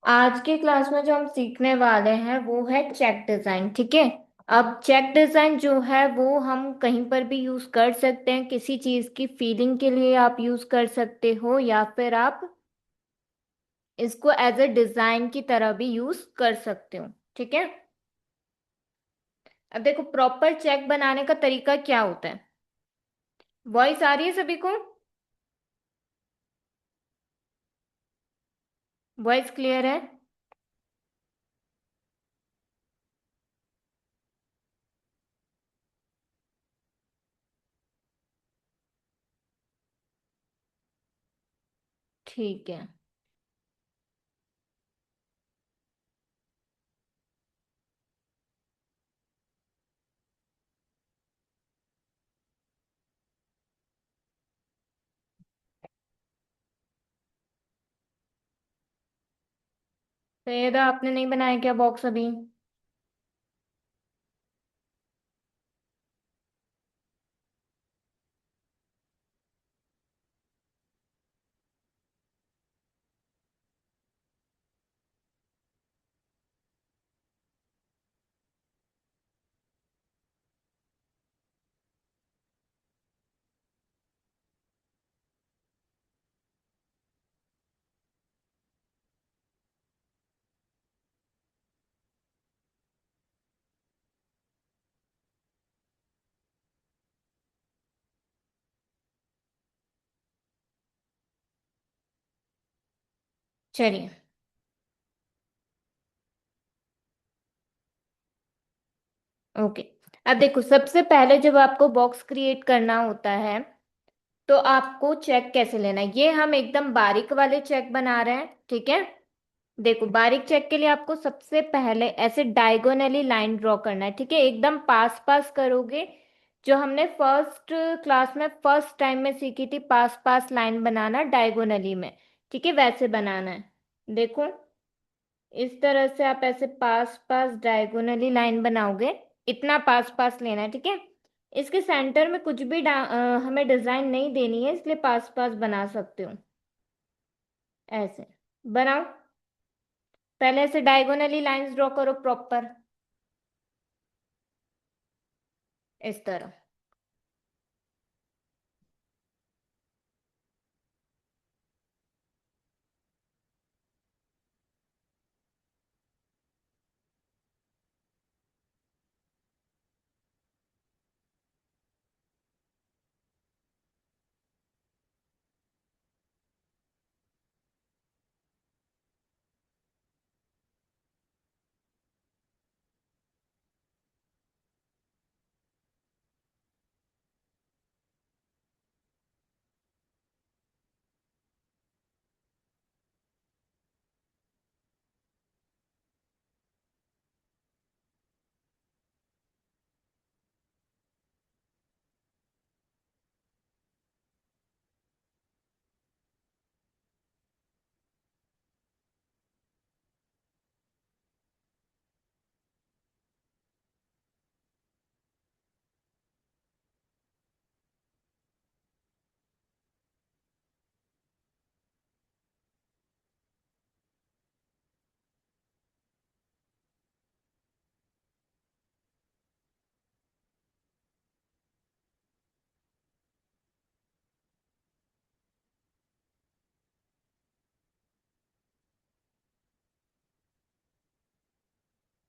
आज के क्लास में जो हम सीखने वाले हैं वो है चेक डिजाइन। ठीक है। अब चेक डिजाइन जो है वो हम कहीं पर भी यूज कर सकते हैं। किसी चीज की फीलिंग के लिए आप यूज कर सकते हो, या फिर आप इसको एज ए डिजाइन की तरह भी यूज कर सकते हो। ठीक है। अब देखो, प्रॉपर चेक बनाने का तरीका क्या होता है। वॉइस आ रही है सभी को? वॉइस क्लियर है? ठीक है। तो ये तो आपने नहीं बनाया क्या बॉक्स अभी? चलिए। ओके। अब देखो, सबसे पहले जब आपको बॉक्स क्रिएट करना होता है तो आपको चेक कैसे लेना है। ये हम एकदम बारीक वाले चेक बना रहे हैं। ठीक है। देखो, बारीक चेक के लिए आपको सबसे पहले ऐसे डायगोनली लाइन ड्रॉ करना है। ठीक है, एकदम पास पास करोगे। जो हमने फर्स्ट क्लास में फर्स्ट टाइम में सीखी थी, पास पास लाइन बनाना डायगोनली में। ठीक है, वैसे बनाना है। देखो, इस तरह से आप ऐसे पास पास डायगोनली लाइन बनाओगे। इतना पास पास लेना है। ठीक है। इसके सेंटर में कुछ भी हमें डिजाइन नहीं देनी है, इसलिए पास पास बना सकते हो। ऐसे बनाओ। पहले ऐसे डायगोनली लाइंस ड्रॉ करो प्रॉपर, इस तरह।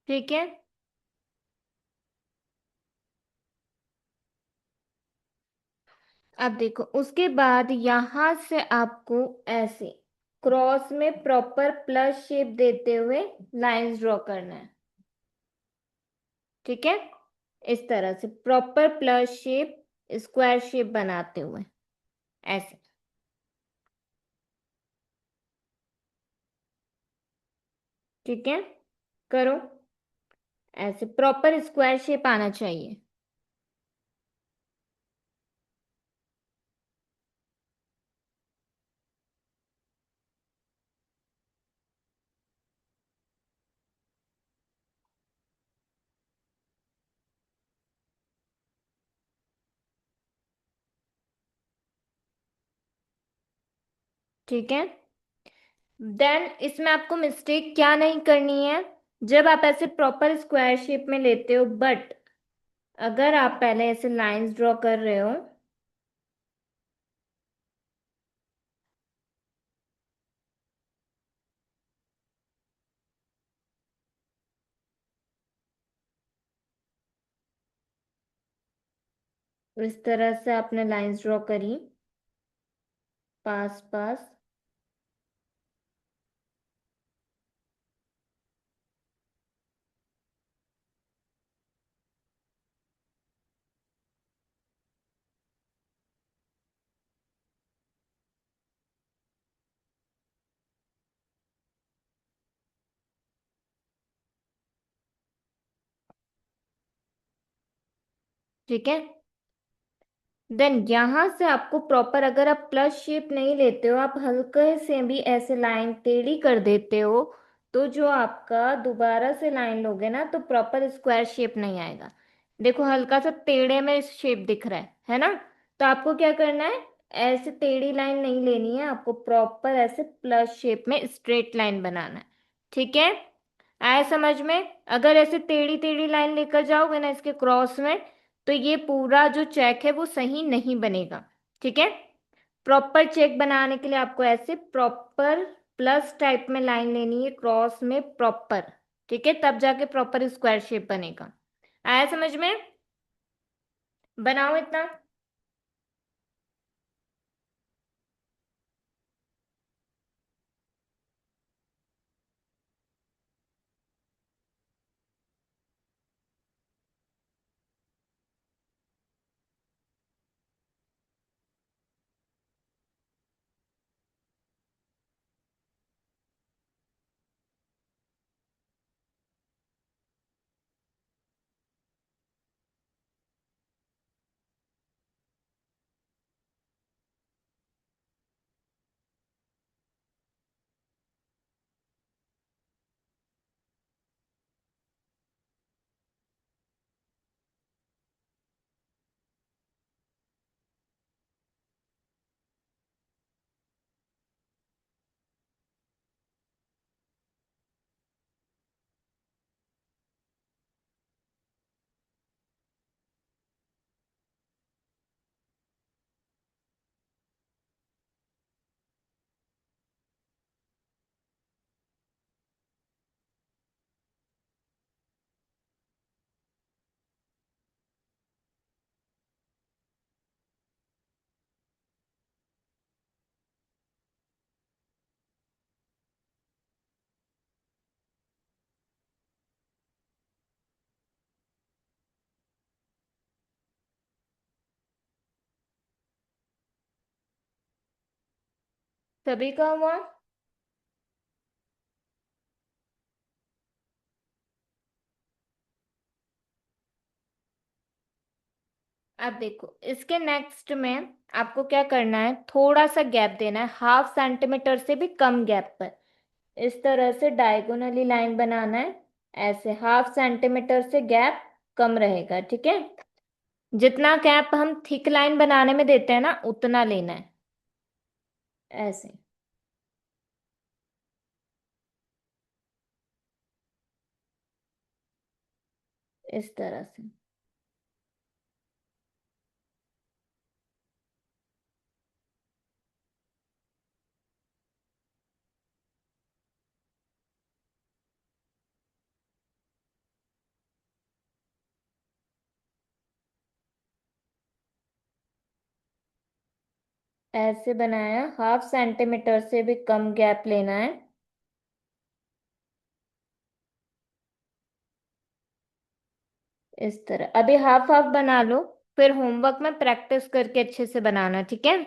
ठीक है। अब देखो, उसके बाद यहां से आपको ऐसे क्रॉस में प्रॉपर प्लस शेप देते हुए लाइंस ड्रॉ करना है। ठीक है। इस तरह से proper plus shape, square shape बनाते हुए ऐसे। ठीक है, करो। ऐसे प्रॉपर स्क्वायर शेप आना चाहिए। ठीक है। देन इसमें आपको मिस्टेक क्या नहीं करनी है, जब आप ऐसे प्रॉपर स्क्वायर शेप में लेते हो, बट अगर आप पहले ऐसे लाइंस ड्रॉ कर रहे हो, इस तरह से आपने लाइंस ड्रॉ करी पास पास। ठीक है। देन यहां से आपको प्रॉपर, अगर आप प्लस शेप नहीं लेते हो, आप हल्के से भी ऐसे लाइन टेढ़ी कर देते हो, तो जो आपका दोबारा से लाइन लोगे ना, तो प्रॉपर स्क्वायर शेप नहीं आएगा। देखो हल्का सा टेढ़े में शेप दिख रहा है ना? तो आपको क्या करना है, ऐसे टेढ़ी लाइन नहीं लेनी है, आपको प्रॉपर ऐसे प्लस शेप में स्ट्रेट लाइन बनाना है। ठीक है, आया समझ में? अगर ऐसे टेढ़ी टेढ़ी लाइन लेकर जाओगे ना इसके क्रॉस में, तो ये पूरा जो चेक है वो सही नहीं बनेगा। ठीक है, प्रॉपर चेक बनाने के लिए आपको ऐसे प्रॉपर प्लस टाइप में लाइन लेनी है क्रॉस में प्रॉपर। ठीक है, तब जाके प्रॉपर स्क्वायर शेप बनेगा। आया समझ में? बनाओ इतना। सभी का हुआ? अब देखो इसके नेक्स्ट में आपको क्या करना है, थोड़ा सा गैप देना है, 0.5 सेंटीमीटर से भी कम गैप पर इस तरह से डायगोनली लाइन बनाना है। ऐसे 0.5 सेंटीमीटर से गैप कम रहेगा। ठीक है, जितना गैप हम थिक लाइन बनाने में देते हैं ना, उतना लेना है। ऐसे, इस तरह से। ऐसे बनाया, 0.5 सेंटीमीटर से भी कम गैप लेना है। इस तरह अभी हाफ हाफ बना लो, फिर होमवर्क में प्रैक्टिस करके अच्छे से बनाना। ठीक है,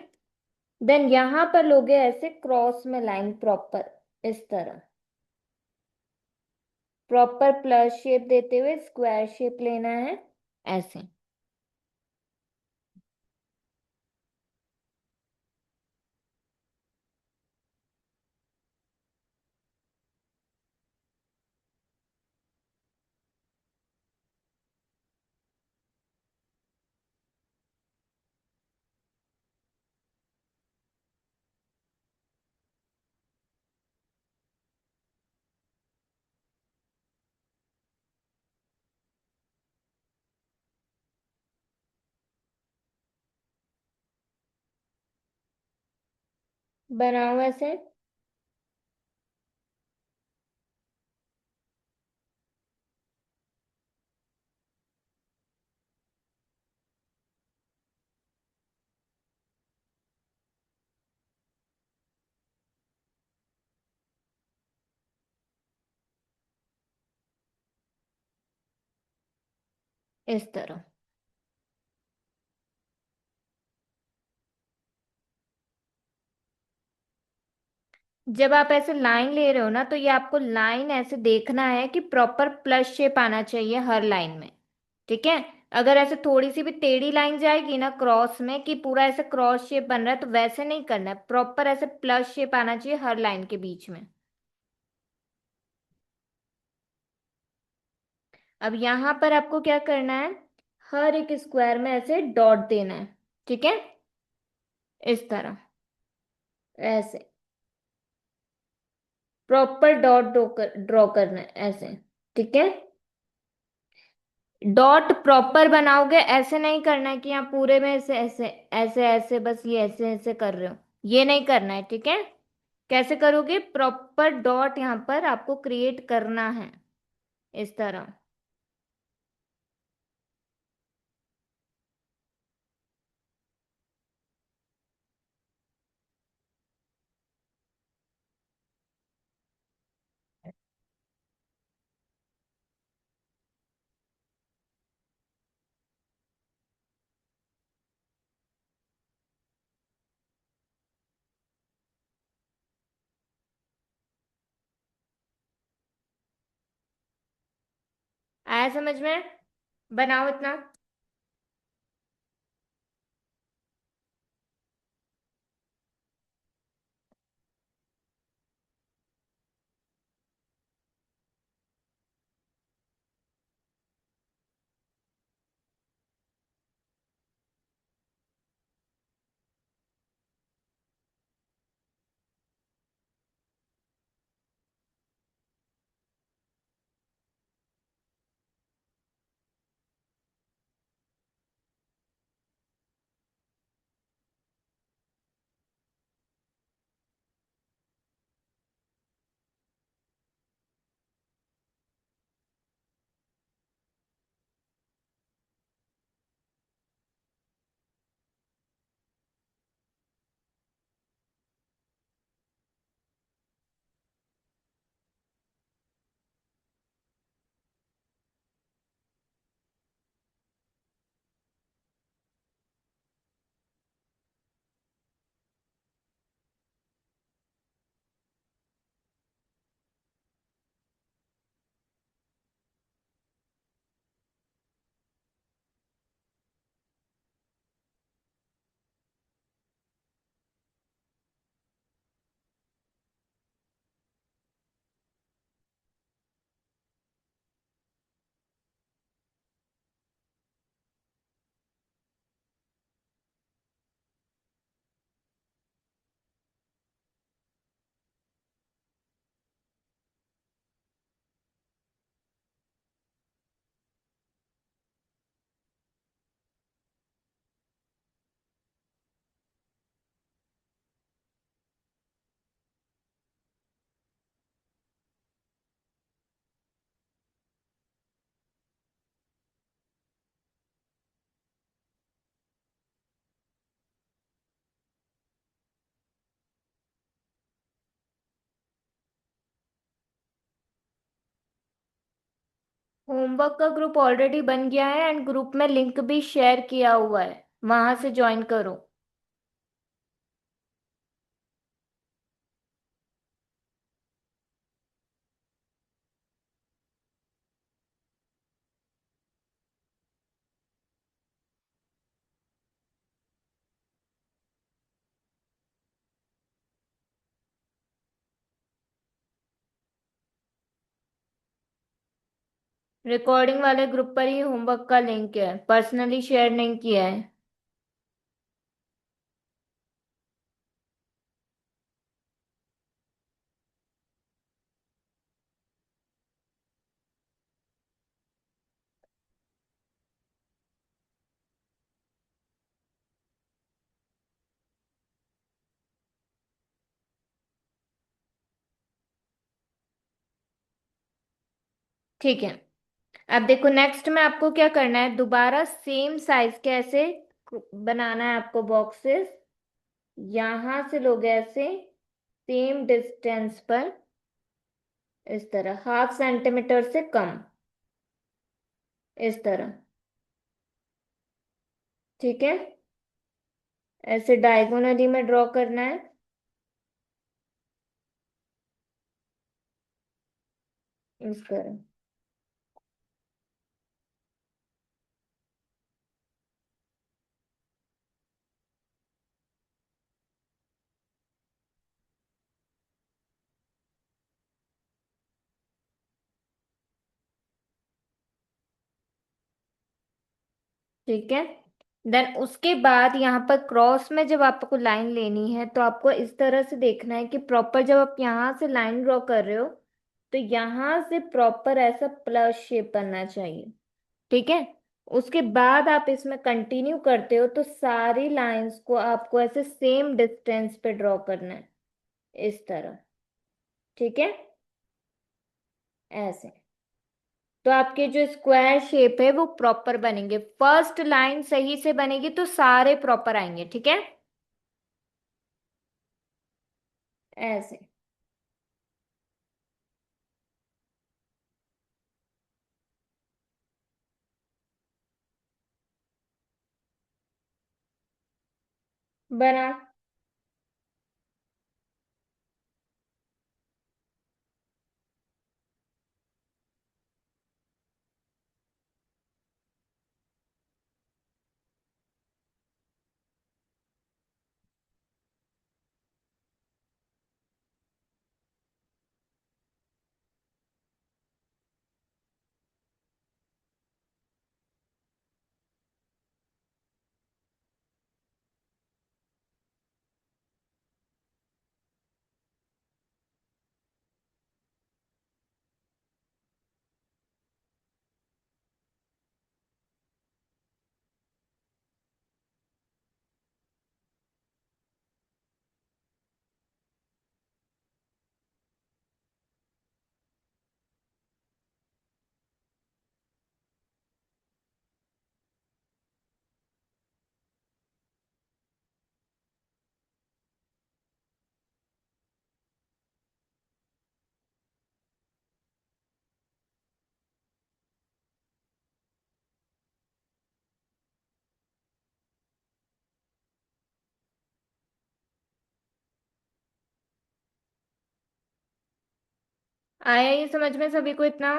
देन यहां पर लोगे ऐसे क्रॉस में लाइन प्रॉपर, इस तरह प्रॉपर प्लस शेप देते हुए स्क्वायर शेप लेना है। ऐसे, बनाओ ऐसे। इस तरह। जब आप ऐसे लाइन ले रहे हो ना, तो ये आपको लाइन ऐसे देखना है कि प्रॉपर प्लस शेप आना चाहिए हर लाइन में। ठीक है। अगर ऐसे थोड़ी सी भी टेढ़ी लाइन जाएगी ना क्रॉस में, कि पूरा ऐसे क्रॉस शेप बन रहा है, तो वैसे नहीं करना है, प्रॉपर ऐसे प्लस शेप आना चाहिए हर लाइन के बीच में। अब यहाँ पर आपको क्या करना है, हर एक स्क्वायर में ऐसे डॉट देना है। ठीक है। इस तरह। ऐसे प्रॉपर डॉट ड्रॉ करना है ऐसे। ठीक है। डॉट प्रॉपर बनाओगे, ऐसे नहीं करना है कि यहाँ पूरे में ऐसे ऐसे ऐसे ऐसे, बस ये ऐसे ऐसे कर रहे हो। ये नहीं करना है। ठीक है। कैसे करोगे, प्रॉपर डॉट यहाँ पर आपको क्रिएट करना है। इस तरह। आया समझ में? बनाओ इतना। होमवर्क का ग्रुप ऑलरेडी बन गया है, एंड ग्रुप में लिंक भी शेयर किया हुआ है, वहां से ज्वाइन करो। रिकॉर्डिंग वाले ग्रुप पर ही होमवर्क का लिंक है, पर्सनली शेयर नहीं किया है। ठीक है। अब देखो नेक्स्ट में आपको क्या करना है, दोबारा सेम साइज के ऐसे बनाना है आपको बॉक्सेस। यहां से लोग ऐसे सेम डिस्टेंस पर, इस तरह 0.5 सेंटीमीटर से कम, इस तरह। ठीक है, ऐसे डायगोनली में ड्रॉ करना है, इस तरह। ठीक है, देन उसके बाद यहाँ पर क्रॉस में जब आपको लाइन लेनी है तो आपको इस तरह से देखना है कि प्रॉपर जब आप यहाँ से लाइन ड्रॉ कर रहे हो तो यहाँ से प्रॉपर ऐसा प्लस शेप बनना चाहिए। ठीक है, उसके बाद आप इसमें कंटिन्यू करते हो तो सारी लाइंस को आपको ऐसे सेम डिस्टेंस पे ड्रॉ करना है, इस तरह। ठीक है, ऐसे। तो आपके जो स्क्वायर शेप है वो प्रॉपर बनेंगे, फर्स्ट लाइन सही से बनेगी तो सारे प्रॉपर आएंगे। ठीक है, ऐसे। बना। आया ये समझ में सभी को इतना?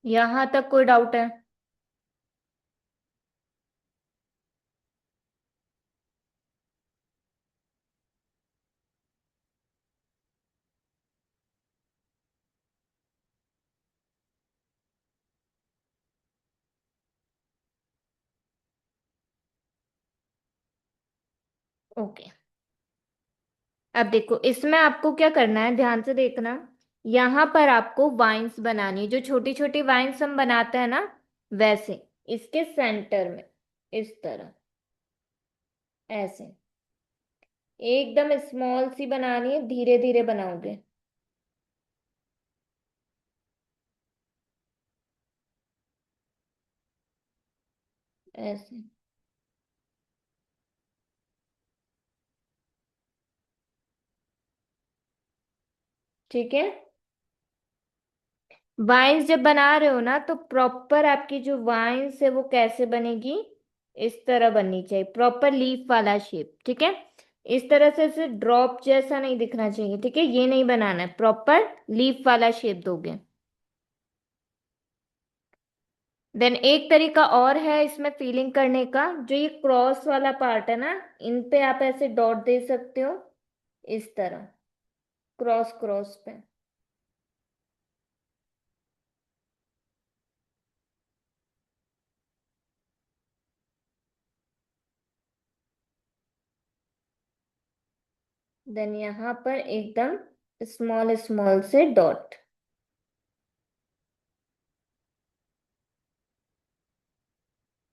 यहां तक कोई डाउट है? ओके। अब देखो इसमें आपको क्या करना है, ध्यान से देखना। यहाँ पर आपको वाइंस बनानी है, जो छोटी छोटी वाइंस हम बनाते हैं ना, वैसे इसके सेंटर में, इस तरह, ऐसे। एकदम स्मॉल सी बनानी है, धीरे धीरे बनाओगे, ऐसे। ठीक है, वाइन्स जब बना रहे हो ना तो प्रॉपर आपकी जो वाइन्स है वो कैसे बनेगी, इस तरह बननी चाहिए, प्रॉपर लीफ वाला शेप। ठीक है, इस तरह से इसे ड्रॉप जैसा नहीं दिखना चाहिए। ठीक है, ये नहीं बनाना है, प्रॉपर लीफ वाला शेप दोगे। देन एक तरीका और है इसमें फीलिंग करने का, जो ये क्रॉस वाला पार्ट है ना, इन पे आप ऐसे डॉट दे सकते हो, इस तरह, क्रॉस क्रॉस पे। देन यहाँ पर एकदम स्मॉल स्मॉल से डॉट,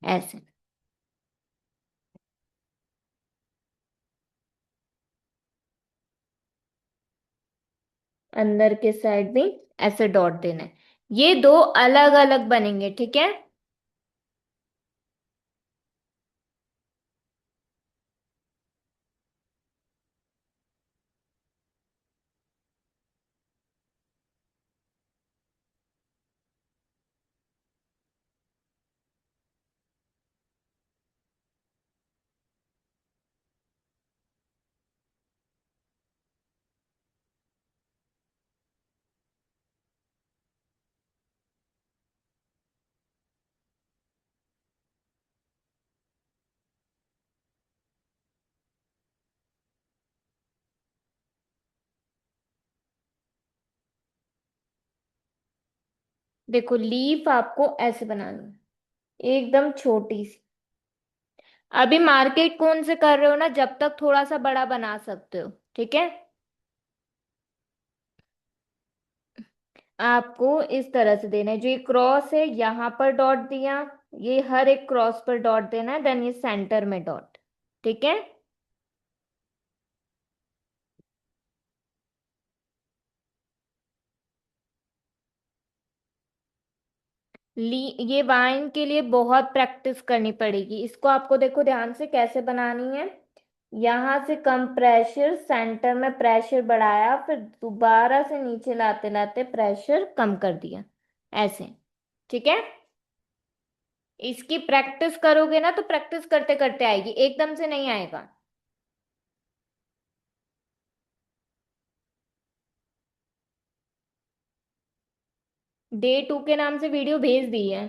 ऐसे। अंदर के साइड भी ऐसे डॉट देना है। ये दो अलग अलग बनेंगे, ठीक है। देखो लीफ आपको ऐसे बनानी है, एकदम छोटी सी। अभी मार्केट कौन से कर रहे हो ना, जब तक थोड़ा सा बड़ा बना सकते हो, ठीक है। आपको इस तरह से देना है, जो ये क्रॉस है यहाँ पर डॉट दिया, ये हर एक क्रॉस पर डॉट देना है, देन ये सेंटर में डॉट, ठीक है। ली ये वाइन के लिए बहुत प्रैक्टिस करनी पड़ेगी, इसको आपको देखो ध्यान से कैसे बनानी है। यहाँ से कम प्रेशर, सेंटर में प्रेशर बढ़ाया, फिर दोबारा से नीचे लाते लाते प्रेशर कम कर दिया, ऐसे, ठीक है। इसकी प्रैक्टिस करोगे ना तो प्रैक्टिस करते करते आएगी, एकदम से नहीं आएगा। डे 2 के नाम से वीडियो भेज दी है।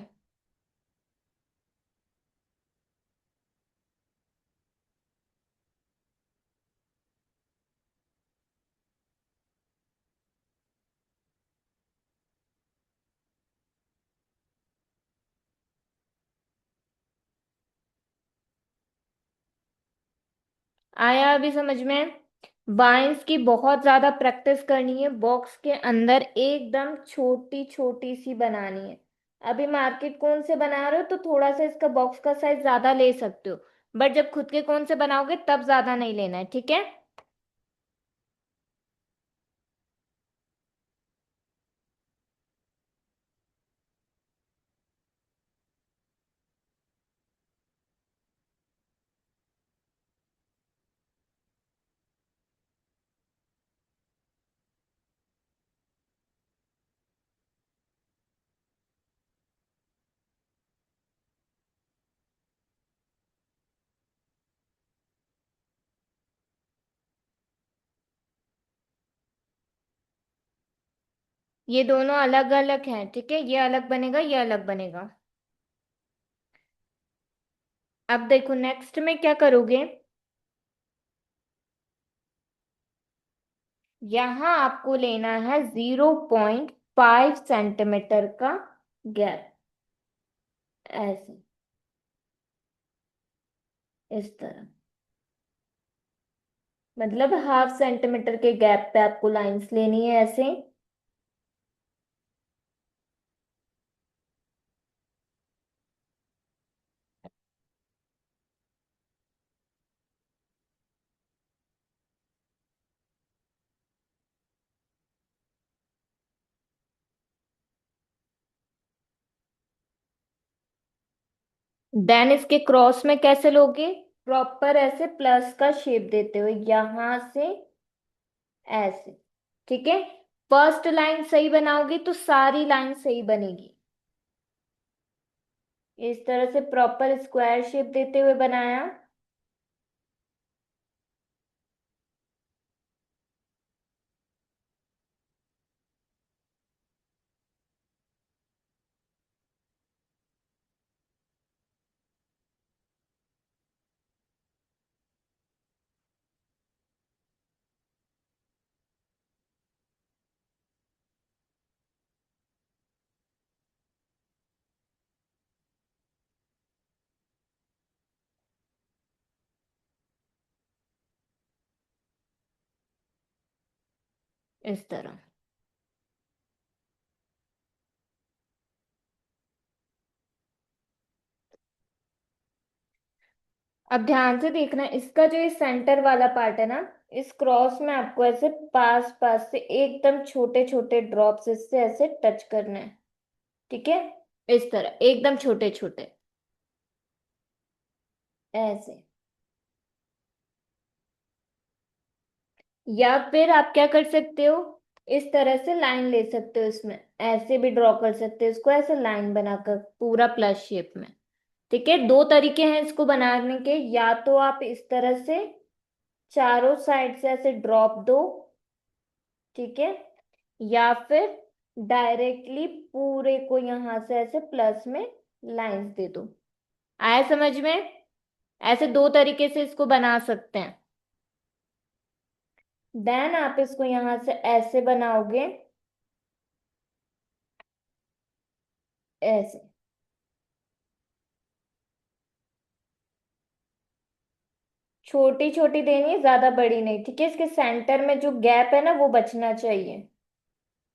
आया अभी समझ में। वाइन्स की बहुत ज्यादा प्रैक्टिस करनी है, बॉक्स के अंदर एकदम छोटी छोटी सी बनानी है। अभी मार्केट कौन से बना रहे हो तो थोड़ा सा इसका बॉक्स का साइज ज्यादा ले सकते हो, बट जब खुद के कौन से बनाओगे तब ज्यादा नहीं लेना है, ठीक है। ये दोनों अलग अलग हैं, ठीक है, ये अलग बनेगा, ये अलग बनेगा। अब देखो नेक्स्ट में क्या करोगे। यहाँ आपको लेना है 0.5 सेंटीमीटर का गैप, ऐसे, इस तरह। मतलब हाफ सेंटीमीटर के गैप पे आपको लाइंस लेनी है, ऐसे। देन इसके क्रॉस में कैसे लोगे, प्रॉपर ऐसे प्लस का शेप देते हुए यहां से, ऐसे, ठीक है। फर्स्ट लाइन सही बनाओगे तो सारी लाइन सही बनेगी। इस तरह से प्रॉपर स्क्वायर शेप देते हुए बनाया। इस तरह। अब ध्यान से देखना, इसका जो ये सेंटर वाला पार्ट है ना, इस क्रॉस में आपको ऐसे पास पास से एकदम छोटे छोटे ड्रॉप्स इससे ऐसे टच करना है। ठीक है, इस तरह एकदम छोटे छोटे, ऐसे। या फिर आप क्या कर सकते हो, इस तरह से लाइन ले सकते हो, इसमें ऐसे भी ड्रॉ कर सकते हो इसको, ऐसे लाइन बनाकर पूरा प्लस शेप में। ठीक है, दो तरीके हैं इसको बनाने के, या तो आप इस तरह से चारों साइड से ऐसे ड्रॉप दो, ठीक है, या फिर डायरेक्टली पूरे को यहां से ऐसे प्लस में लाइंस दे दो। आया समझ में? ऐसे दो तरीके से इसको बना सकते हैं। देन आप इसको यहां से ऐसे बनाओगे, ऐसे। छोटी छोटी देनी है, ज्यादा बड़ी नहीं, ठीक है, इसके सेंटर में जो गैप है ना वो बचना चाहिए,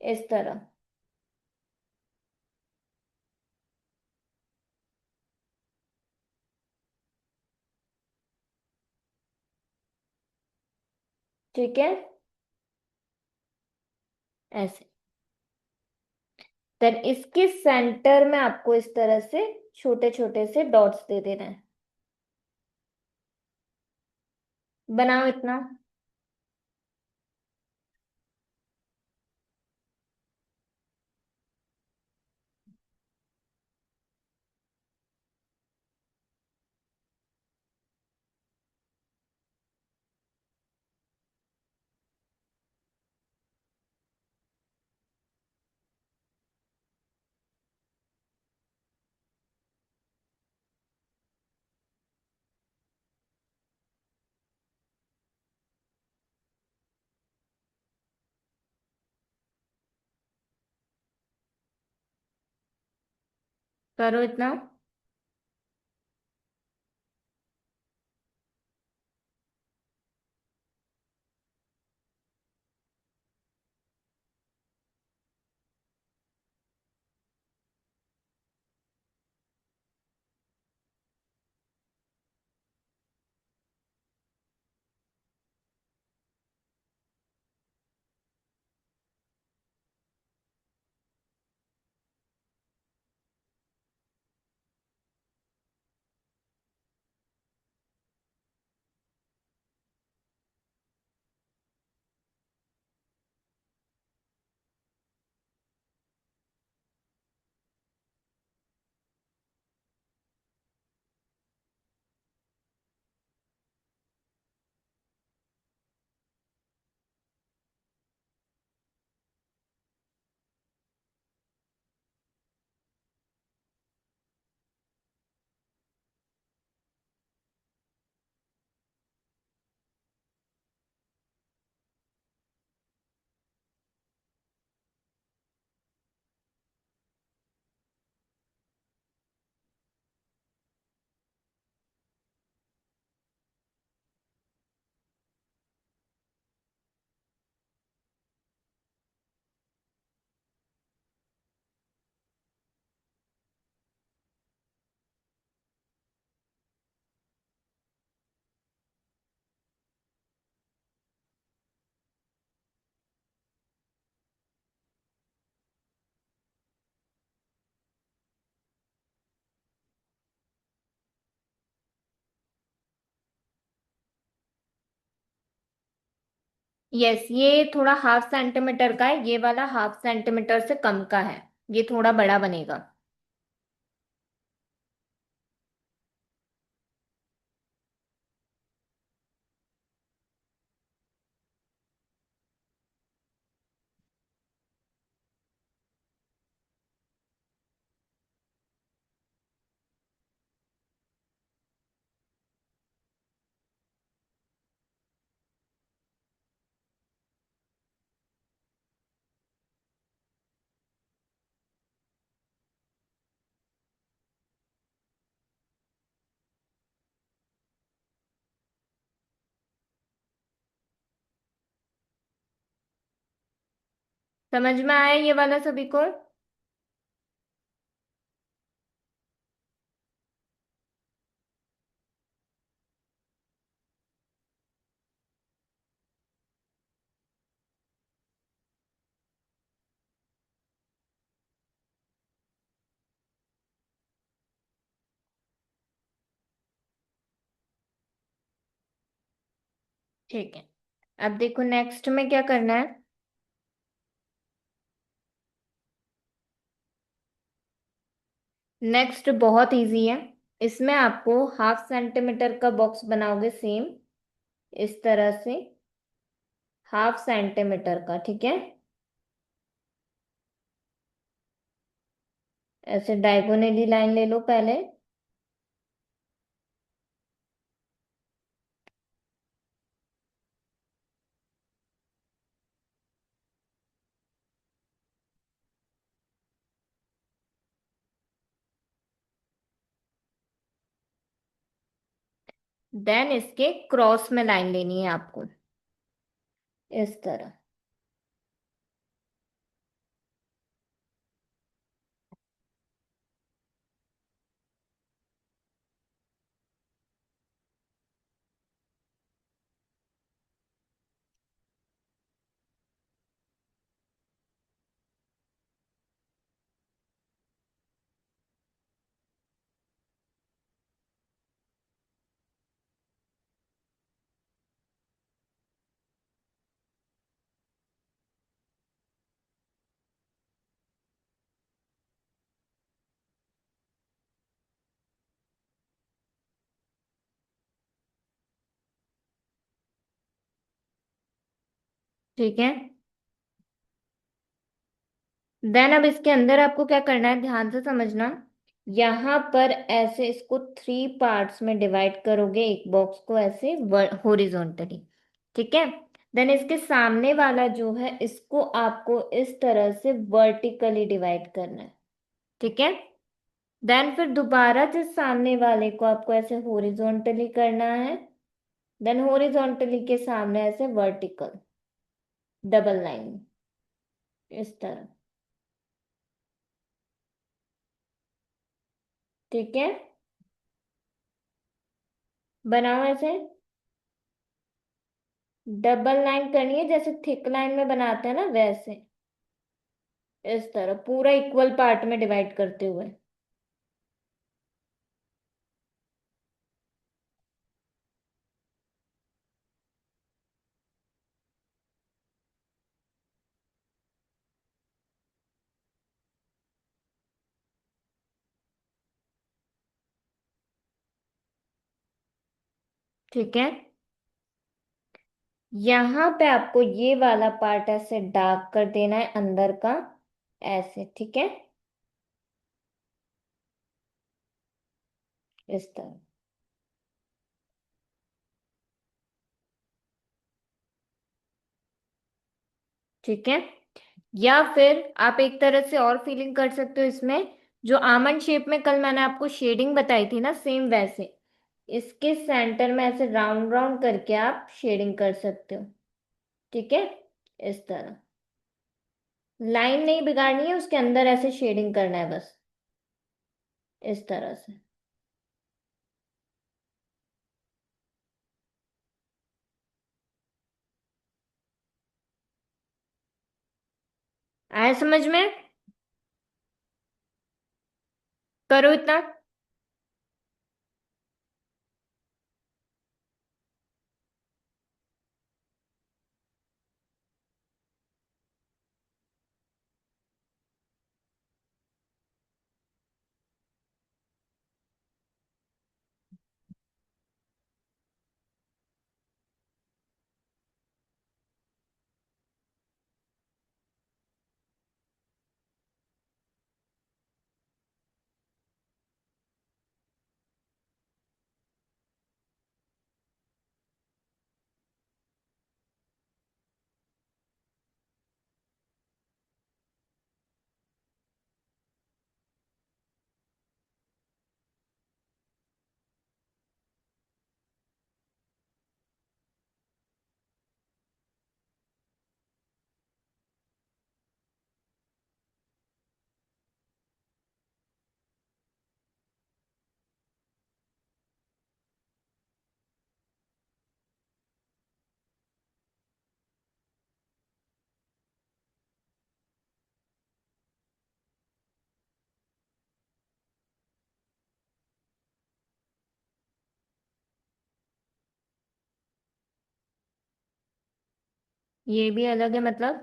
इस तरह। ठीक है, ऐसे। देन इसके सेंटर में आपको इस तरह से छोटे छोटे से डॉट्स दे देना है। बनाओ इतना। करो इतना। यस, ये थोड़ा 1/2 सेंटीमीटर का है, ये वाला 1/2 सेंटीमीटर से कम का है, ये थोड़ा बड़ा बनेगा। समझ में आया ये वाला सभी को? ठीक है। अब देखो नेक्स्ट में क्या करना है। नेक्स्ट बहुत इजी है। इसमें आपको 0.5 सेंटीमीटर का बॉक्स बनाओगे सेम इस तरह से, 0.5 सेंटीमीटर का, ठीक है। ऐसे डायगोनली लाइन ले लो पहले। देन इसके क्रॉस में लाइन लेनी है आपको, इस तरह। ठीक है। देन अब इसके अंदर आपको क्या करना है, ध्यान से समझना। यहाँ पर ऐसे इसको 3 पार्ट्स में डिवाइड करोगे, एक बॉक्स को ऐसे हॉरिजॉन्टली, ठीक है। देन इसके सामने वाला जो है इसको आपको इस तरह से वर्टिकली डिवाइड करना है, ठीक है। देन फिर दोबारा जिस सामने वाले को आपको ऐसे हॉरिजॉन्टली करना है, देन हॉरिजॉन्टली के सामने ऐसे वर्टिकल, डबल लाइन, इस तरह, ठीक है। बनाओ ऐसे। डबल लाइन करनी है, जैसे थिक लाइन में बनाते हैं ना वैसे, इस तरह पूरा इक्वल पार्ट में डिवाइड करते हुए। ठीक है। यहाँ पे आपको ये वाला पार्ट ऐसे डार्क कर देना है अंदर का, ऐसे, ठीक है, इस तरह। ठीक है। या फिर आप एक तरह से और फीलिंग कर सकते हो इसमें, जो आमंड शेप में कल मैंने आपको शेडिंग बताई थी ना, सेम वैसे इसके सेंटर में ऐसे राउंड राउंड करके आप शेडिंग कर सकते हो, ठीक है, इस तरह। लाइन नहीं बिगाड़नी है, उसके अंदर ऐसे शेडिंग करना है बस, इस तरह से। आया समझ में? करो इतना। ये भी अलग है मतलब?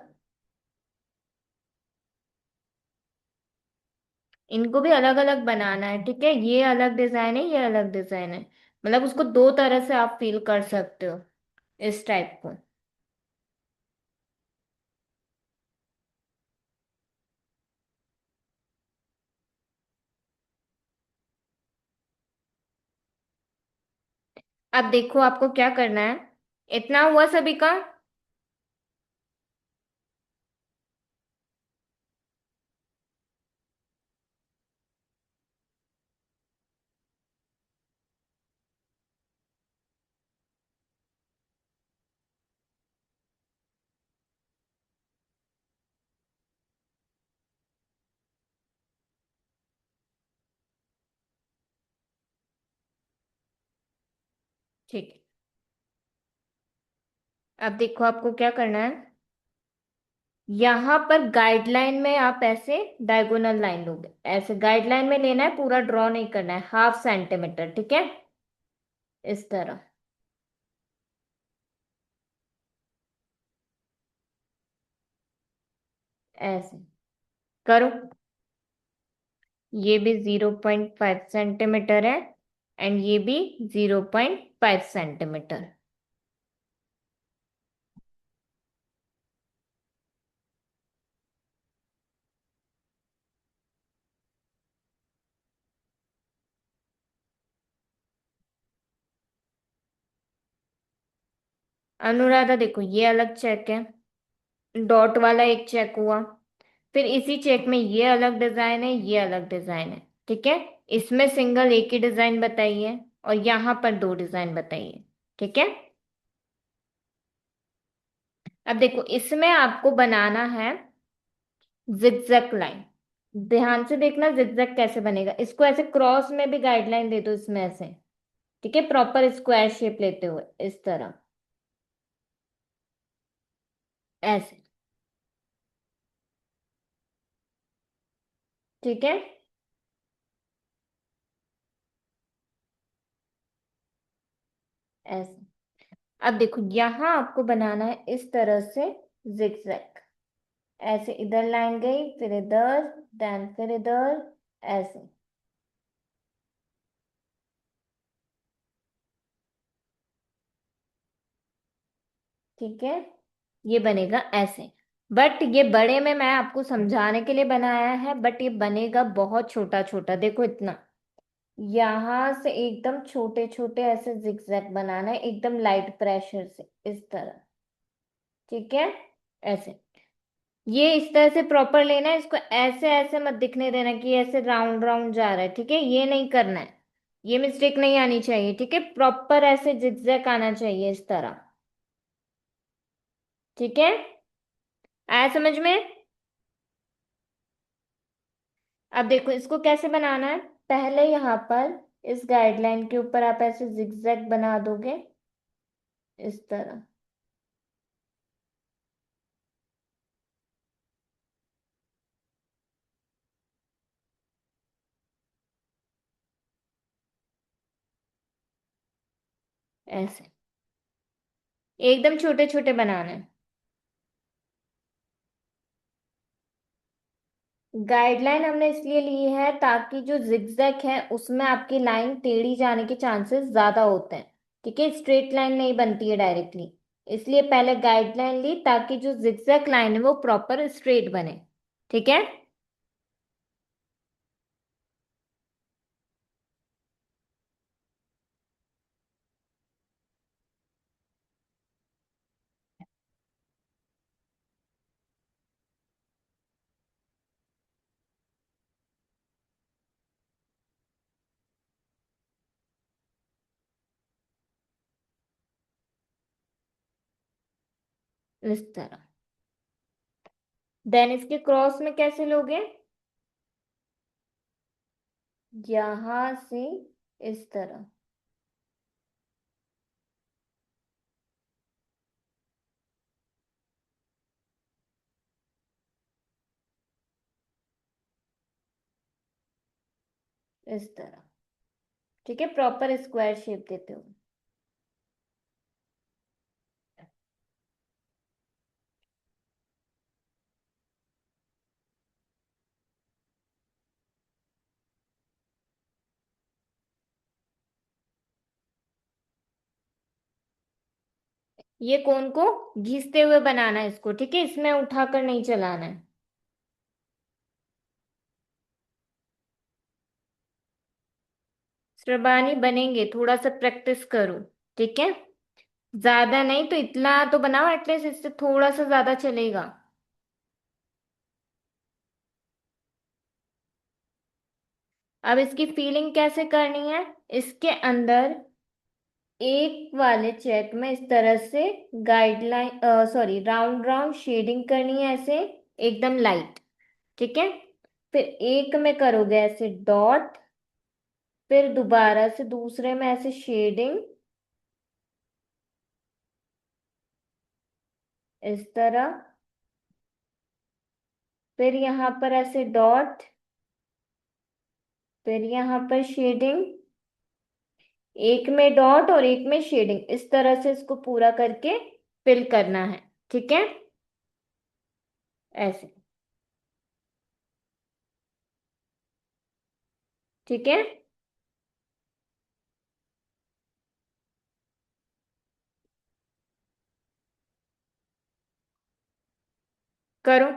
इनको भी अलग अलग बनाना है, ठीक है? ये अलग डिजाइन है, ये अलग डिजाइन है। मतलब उसको दो तरह से आप फील कर सकते हो, इस टाइप को। अब देखो आपको क्या करना है। इतना हुआ सभी का? ठीक है। अब देखो आपको क्या करना है। यहाँ पर गाइडलाइन में आप ऐसे डायगोनल लाइन लोगे, ऐसे गाइडलाइन में लेना है, पूरा ड्रॉ नहीं करना है, 0.5 सेंटीमीटर, ठीक है? इस तरह। ऐसे करो। ये भी 0.5 सेंटीमीटर है, एंड ये भी 0.5 सेंटीमीटर। अनुराधा देखो, ये अलग चेक है, डॉट वाला एक चेक हुआ। फिर इसी चेक में ये अलग डिजाइन है, ये अलग डिजाइन है, ठीक है? इसमें सिंगल एक ही डिजाइन बताइए, और यहाँ पर दो डिजाइन बताइए, ठीक है? अब देखो, इसमें आपको बनाना है जिगजैग लाइन। ध्यान से देखना जिगजैग कैसे बनेगा। इसको ऐसे क्रॉस में भी गाइडलाइन दे दो इसमें ऐसे, ठीक है? प्रॉपर स्क्वायर शेप लेते हुए इस तरह, ऐसे, ठीक है? ऐसे। अब देखो, यहाँ आपको बनाना है इस तरह से जिगजैग। ऐसे इधर लाइन गई, फिर इधर, देन फिर इधर, ऐसे, ठीक है? ये बनेगा ऐसे। बट ये बड़े में मैं आपको समझाने के लिए बनाया है, बट ये बनेगा बहुत छोटा छोटा, देखो इतना। यहाँ से एकदम छोटे छोटे ऐसे जिगजैग बनाना है, एकदम लाइट प्रेशर से इस तरह, ठीक है? ऐसे। ये इस तरह से प्रॉपर लेना है इसको, ऐसे ऐसे मत दिखने देना कि ऐसे राउंड राउंड जा रहा है, ठीक है? ये नहीं करना है। ये मिस्टेक नहीं आनी चाहिए, ठीक है? प्रॉपर ऐसे जिगजैग आना चाहिए इस तरह, ठीक है? आया समझ में? अब देखो इसको कैसे बनाना है। पहले यहाँ पर इस गाइडलाइन के ऊपर आप ऐसे जिगजैग बना दोगे इस तरह, ऐसे एकदम छोटे छोटे बनाना है। गाइडलाइन हमने इसलिए ली है ताकि जो जिगजैग है उसमें आपकी लाइन टेढ़ी जाने के चांसेस ज्यादा होते हैं, ठीक है? स्ट्रेट लाइन नहीं बनती है डायरेक्टली। इसलिए पहले गाइडलाइन ली ताकि जो जिगजैग लाइन है वो प्रॉपर स्ट्रेट बने, ठीक है? इस तरह। देन इसके क्रॉस में कैसे लोगे? यहां से इस तरह, इस तरह, ठीक है? प्रॉपर स्क्वायर शेप देते हो। ये कोन को घिसते हुए बनाना है इसको, ठीक है, इसमें उठाकर नहीं चलाना है। श्रबानी बनेंगे, थोड़ा सा प्रैक्टिस करो, ठीक है। ज्यादा नहीं तो इतना तो बनाओ एटलीस्ट, इससे थोड़ा सा ज्यादा चलेगा। अब इसकी फीलिंग कैसे करनी है, इसके अंदर एक वाले चेक में इस तरह से guideline, sorry, round round shading करनी है ऐसे, एकदम लाइट, ठीक है। फिर एक में करोगे ऐसे डॉट, फिर दोबारा से दूसरे में ऐसे शेडिंग, इस तरह, फिर यहाँ पर ऐसे डॉट, फिर यहाँ पर शेडिंग, एक में डॉट और एक में शेडिंग, इस तरह से इसको पूरा करके फिल करना है, ठीक है, ऐसे, ठीक है। करो।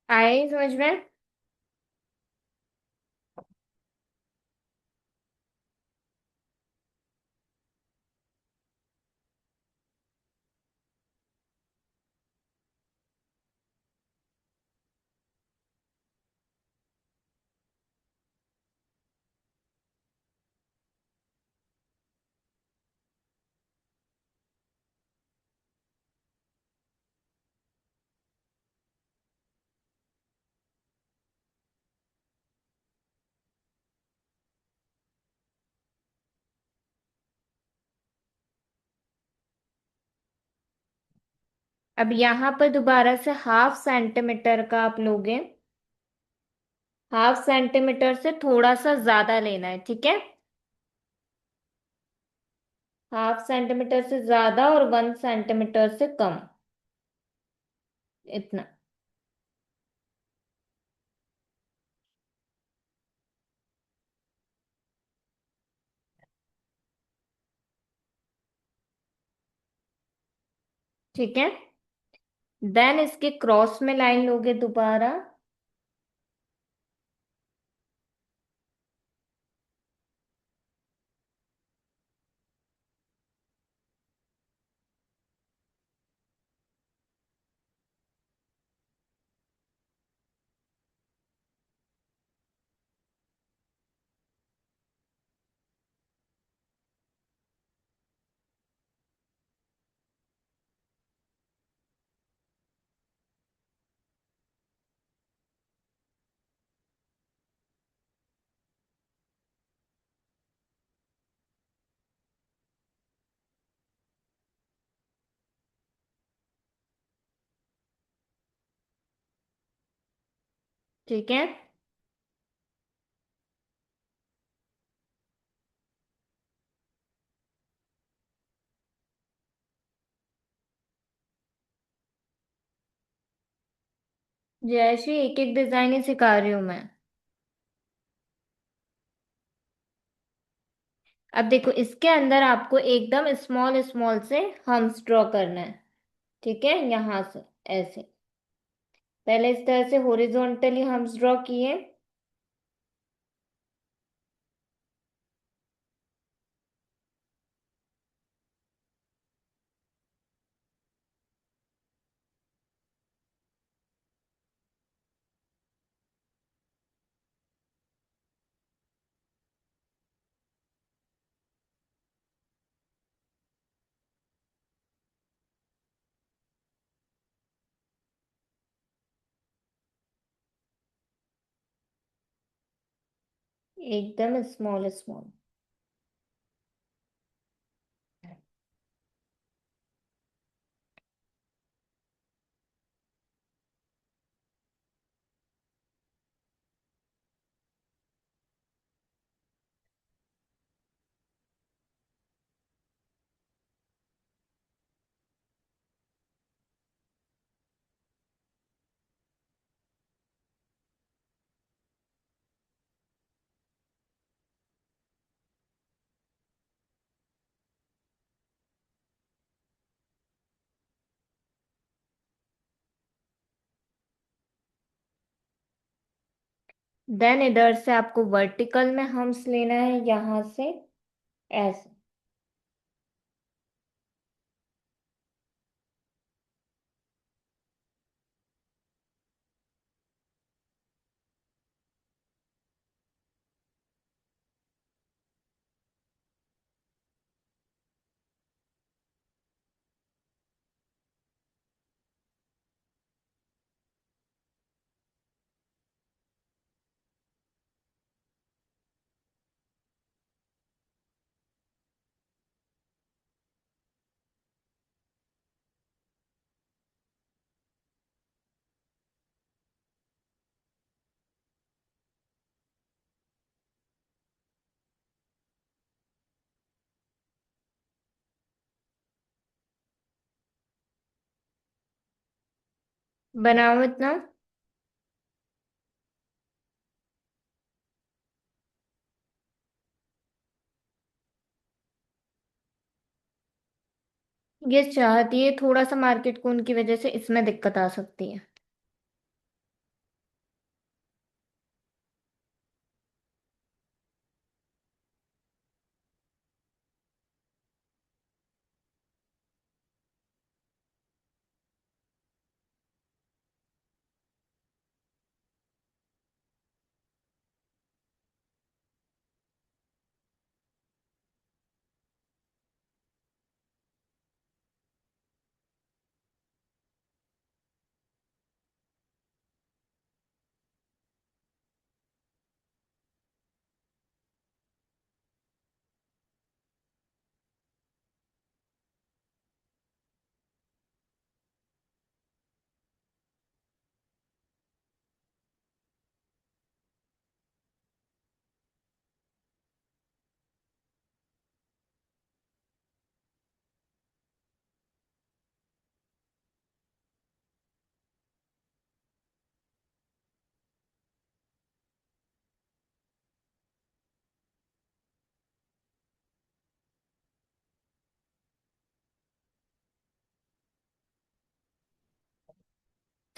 आए समझ में। अब यहाँ पर दोबारा से 0.5 सेंटीमीटर का आप लोगे, 0.5 सेंटीमीटर से थोड़ा सा ज्यादा लेना है, ठीक है। ½ सेंटीमीटर से ज्यादा और 1 सेंटीमीटर से कम, इतना। ठीक है। देन इसके क्रॉस में लाइन लोगे दोबारा। ठीक है। जैसे एक एक डिजाइन ही सिखा रही हूँ मैं। अब देखो इसके अंदर आपको एकदम स्मॉल स्मॉल से हम्स ड्रॉ करना है। ठीक है, यहाँ से ऐसे। पहले इस तरह से हॉरिजॉन्टली हम्स ड्रॉ किए। एकदम स्मॉल स्मॉल। देन इधर से आपको वर्टिकल में हम्स लेना है, यहाँ से ऐसे। बनाओ इतना। ये चाहती है थोड़ा सा मार्केट को, उनकी वजह से इसमें दिक्कत आ सकती है।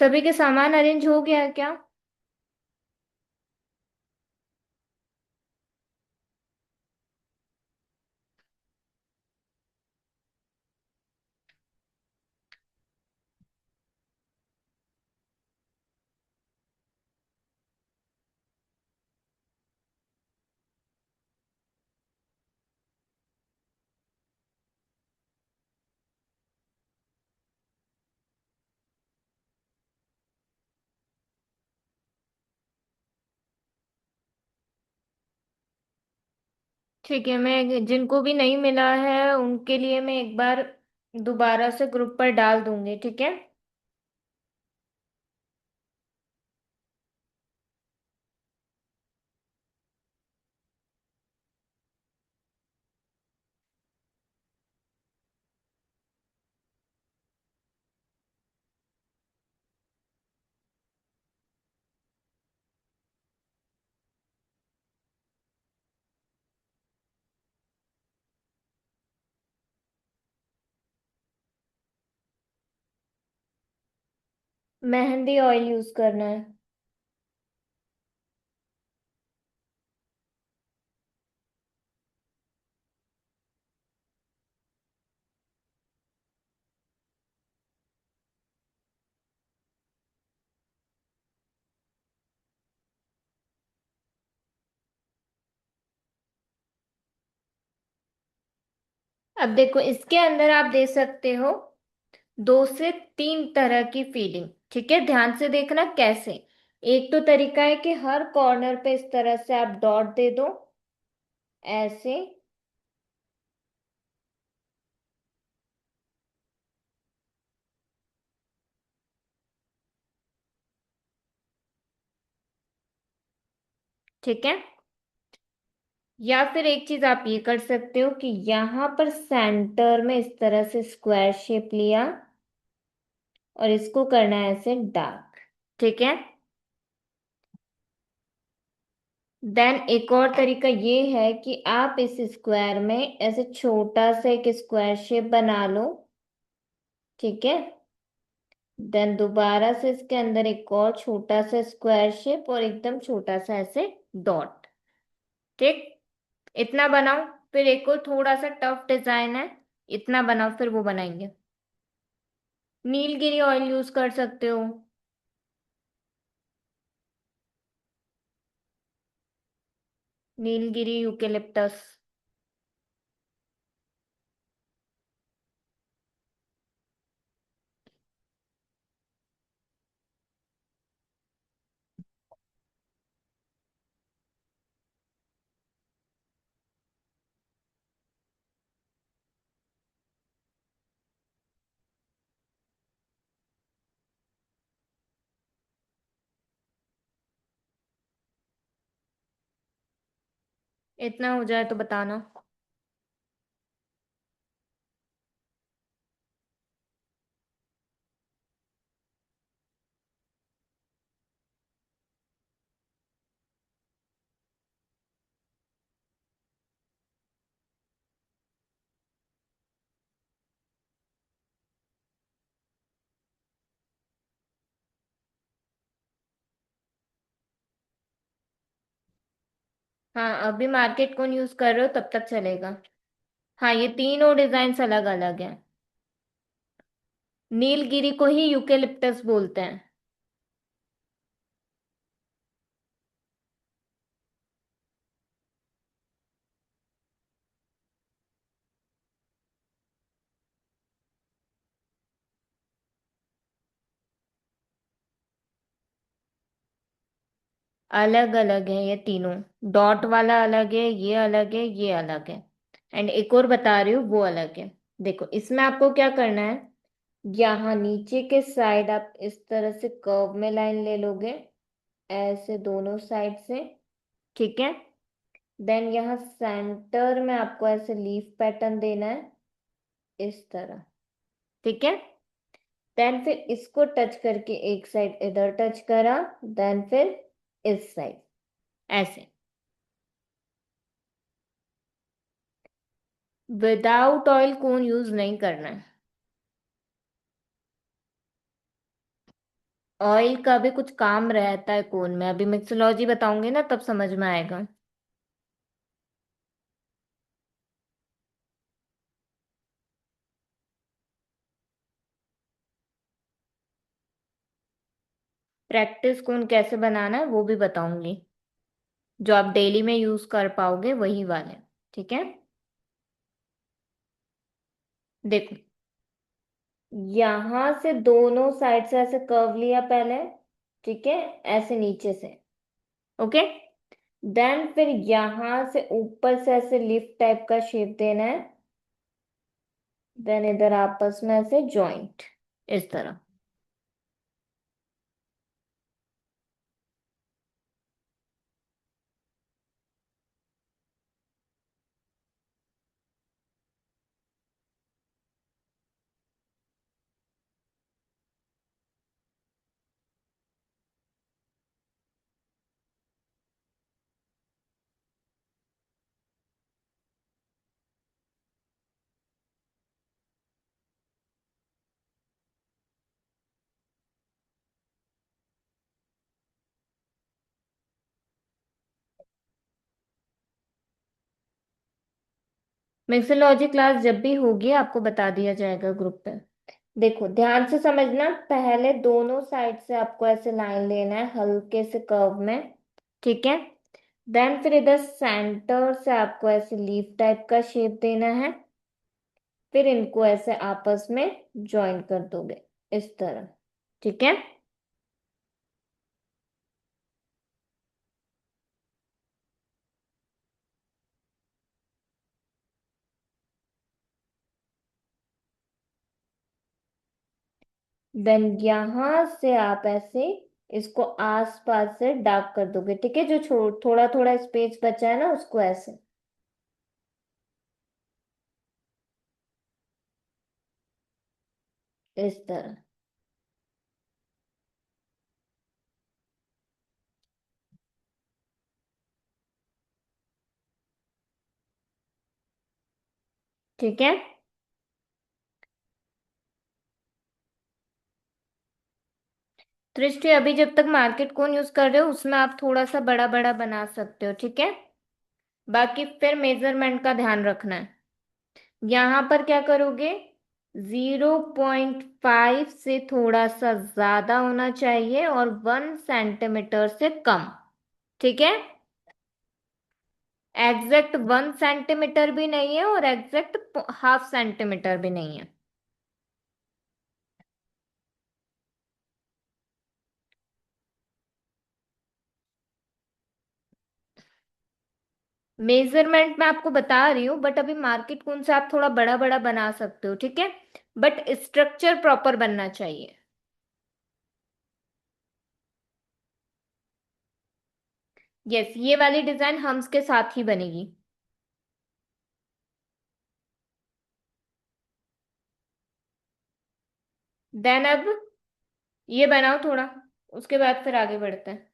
सभी के सामान अरेंज हो गया है क्या? ठीक है, मैं जिनको भी नहीं मिला है उनके लिए मैं एक बार दोबारा से ग्रुप पर डाल दूंगी, ठीक है। मेहंदी ऑयल यूज करना है। अब देखो, इसके अंदर आप दे सकते हो 2 से 3 तरह की फीलिंग, ठीक है। ध्यान से देखना कैसे। एक तो तरीका है कि हर कॉर्नर पे इस तरह से आप डॉट दे दो, ऐसे। ठीक है। या फिर एक चीज आप ये कर सकते हो कि यहाँ पर सेंटर में इस तरह से स्क्वायर शेप लिया और इसको करना है ऐसे डार्क, ठीक है। देन एक और तरीका ये है कि आप इस स्क्वायर में ऐसे छोटा सा एक स्क्वायर शेप बना लो, ठीक है। देन दोबारा से इसके अंदर एक और छोटा सा स्क्वायर शेप और एकदम छोटा सा ऐसे डॉट, ठीक। इतना बनाओ। फिर एक और थोड़ा सा टफ डिजाइन है, इतना बनाओ, फिर वो बनाएंगे। नीलगिरी ऑयल यूज कर सकते हो। नीलगिरी यूकेलिप्टस। इतना हो जाए तो बताना। हाँ, अभी मार्केट कौन यूज कर रहे हो तब तक चलेगा। हाँ, ये तीनों डिजाइन अलग अलग हैं। नीलगिरी को ही यूकेलिप्टस बोलते हैं। अलग अलग है ये तीनों। डॉट वाला अलग है, ये अलग है, ये अलग है। एंड एक और बता रही हूँ, वो अलग है। देखो, इसमें आपको क्या करना है। यहाँ नीचे के साइड आप इस तरह से कर्व में लाइन ले लोगे, ऐसे दोनों साइड से, ठीक है। देन यहाँ सेंटर में आपको ऐसे लीफ पैटर्न देना है, इस तरह, ठीक है। देन फिर इसको टच करके एक साइड इधर टच करा, देन फिर इस साइड, ऐसे। विदाउट ऑयल कौन यूज नहीं करना है। ऑयल का भी कुछ काम रहता है कोन में, अभी मिक्सोलॉजी बताऊंगी ना तब समझ में आएगा। प्रैक्टिस कोन कैसे बनाना है वो भी बताऊंगी, जो आप डेली में यूज कर पाओगे वही वाले। ठीक है। देखो, यहां से दोनों साइड से ऐसे कर्व लिया पहले, ठीक है, ऐसे नीचे से। ओके। देन फिर यहां से ऊपर से ऐसे लिफ्ट टाइप का शेप देना है। देन इधर आपस में ऐसे जॉइंट, इस तरह। मिक्सोलॉजी क्लास जब भी होगी आपको बता दिया जाएगा ग्रुप पे। देखो ध्यान से समझना, पहले दोनों साइड से आपको ऐसे लाइन लेना है हल्के से कर्व में। ठीक है। देन फिर इधर सेंटर से आपको ऐसे लीफ टाइप का शेप देना है। फिर इनको ऐसे आपस में ज्वाइन कर दोगे, इस तरह। ठीक है। देन यहां से आप ऐसे इसको आस पास से डार्क कर दोगे। ठीक है, जो थोड़ा थोड़ा स्पेस बचा है ना उसको ऐसे, इस तरह। ठीक है। दृष्टि, अभी जब तक मार्केट कौन यूज कर रहे हो उसमें आप थोड़ा सा बड़ा बड़ा बना सकते हो। ठीक है। बाकी फिर मेजरमेंट का ध्यान रखना है। यहाँ पर क्या करोगे, 0.5 से थोड़ा सा ज्यादा होना चाहिए और 1 सेंटीमीटर से कम। ठीक है। एग्जैक्ट 1 सेंटीमीटर भी नहीं है और एग्जैक्ट हाफ सेंटीमीटर भी नहीं है। मेजरमेंट मैं आपको बता रही हूँ, बट अभी मार्केट कौन से आप थोड़ा बड़ा बड़ा बना सकते हो। ठीक है। बट स्ट्रक्चर प्रॉपर बनना चाहिए। यस, ये वाली डिजाइन हम्स के साथ ही बनेगी। देन अब ये बनाओ थोड़ा, उसके बाद फिर आगे बढ़ते हैं।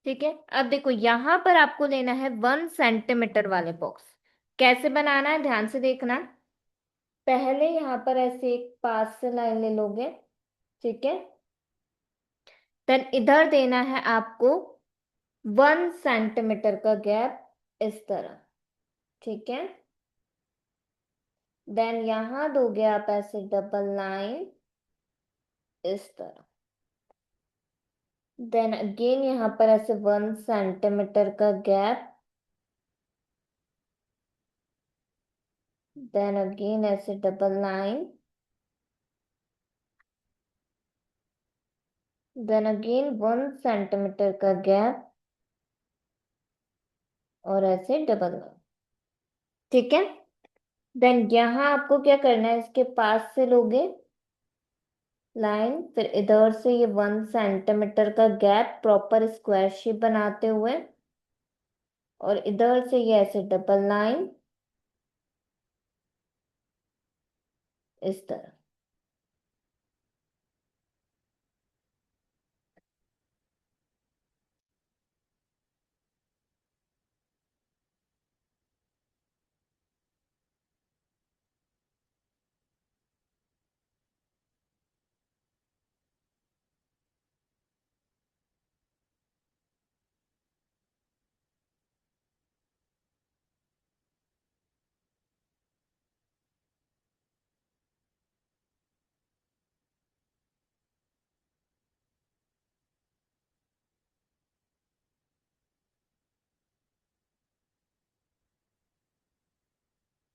ठीक है। अब देखो यहाँ पर आपको लेना है 1 सेंटीमीटर वाले बॉक्स। कैसे बनाना है ध्यान से देखना। पहले यहाँ पर ऐसे एक पास से लाइन ले लोगे। ठीक है। देन इधर देना है आपको 1 सेंटीमीटर का गैप, इस तरह। ठीक है। देन यहाँ दोगे आप ऐसे डबल लाइन, इस तरह। देन अगेन यहाँ पर ऐसे 1 सेंटीमीटर का गैप। देन अगेन ऐसे double line. Then again 1 centimetre का गैप और ऐसे डबल लाइन। ठीक है। देन यहाँ आपको क्या करना है, इसके पास से लोगे लाइन, फिर इधर से ये 1 सेंटीमीटर का गैप प्रॉपर स्क्वायर शेप बनाते हुए, और इधर से ये ऐसे डबल लाइन, इस तरह।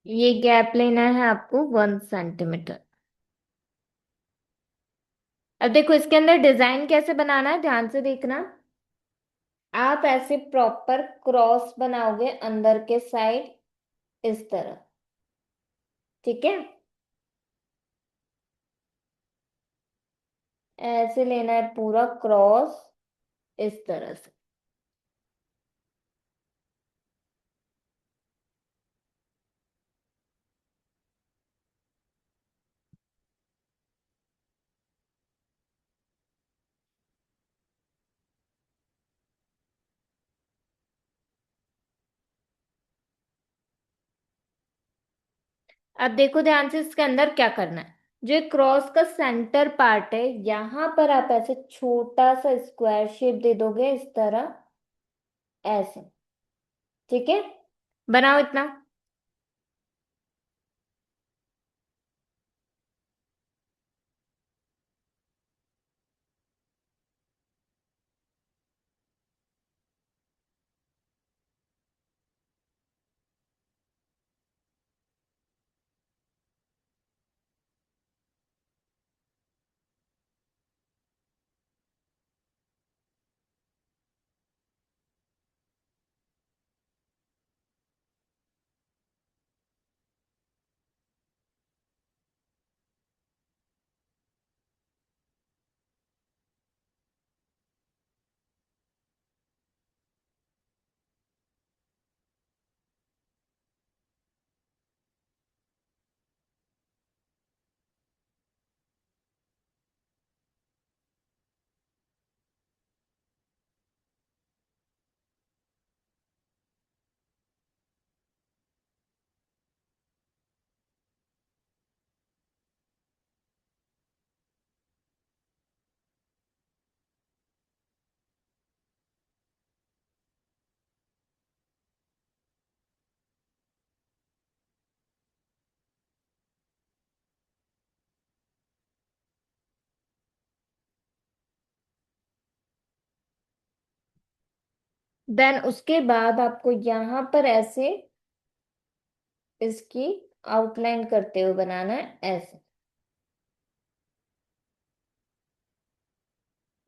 ये गैप लेना है आपको 1 सेंटीमीटर। अब देखो इसके अंदर डिजाइन कैसे बनाना है, ध्यान से देखना। आप ऐसे प्रॉपर क्रॉस बनाओगे अंदर के साइड, इस तरह। ठीक है। ऐसे लेना है पूरा क्रॉस, इस तरह से। अब देखो ध्यान से इसके अंदर क्या करना है। जो क्रॉस का सेंटर पार्ट है, यहां पर आप ऐसे छोटा सा स्क्वायर शेप दे दोगे, इस तरह, ऐसे। ठीक है। बनाओ इतना। देन उसके बाद आपको यहां पर ऐसे इसकी आउटलाइन करते हुए बनाना है, ऐसे,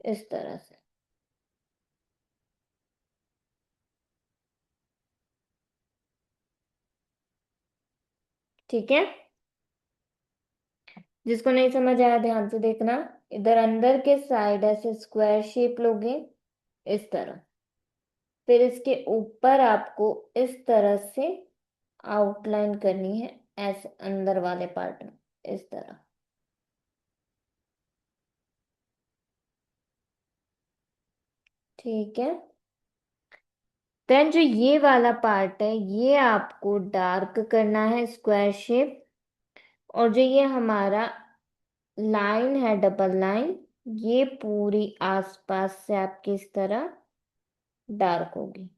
इस तरह से। ठीक है। जिसको नहीं समझ आया ध्यान से देखना। इधर अंदर के साइड ऐसे स्क्वायर शेप लोगे, इस तरह। फिर इसके ऊपर आपको इस तरह से आउटलाइन करनी है, ऐसे अंदर वाले पार्ट में, इस तरह। ठीक है। देन जो ये वाला पार्ट है ये आपको डार्क करना है, स्क्वायर शेप। और जो ये हमारा लाइन है, डबल लाइन, ये पूरी आसपास से आपकी इस तरह डार्क होगी।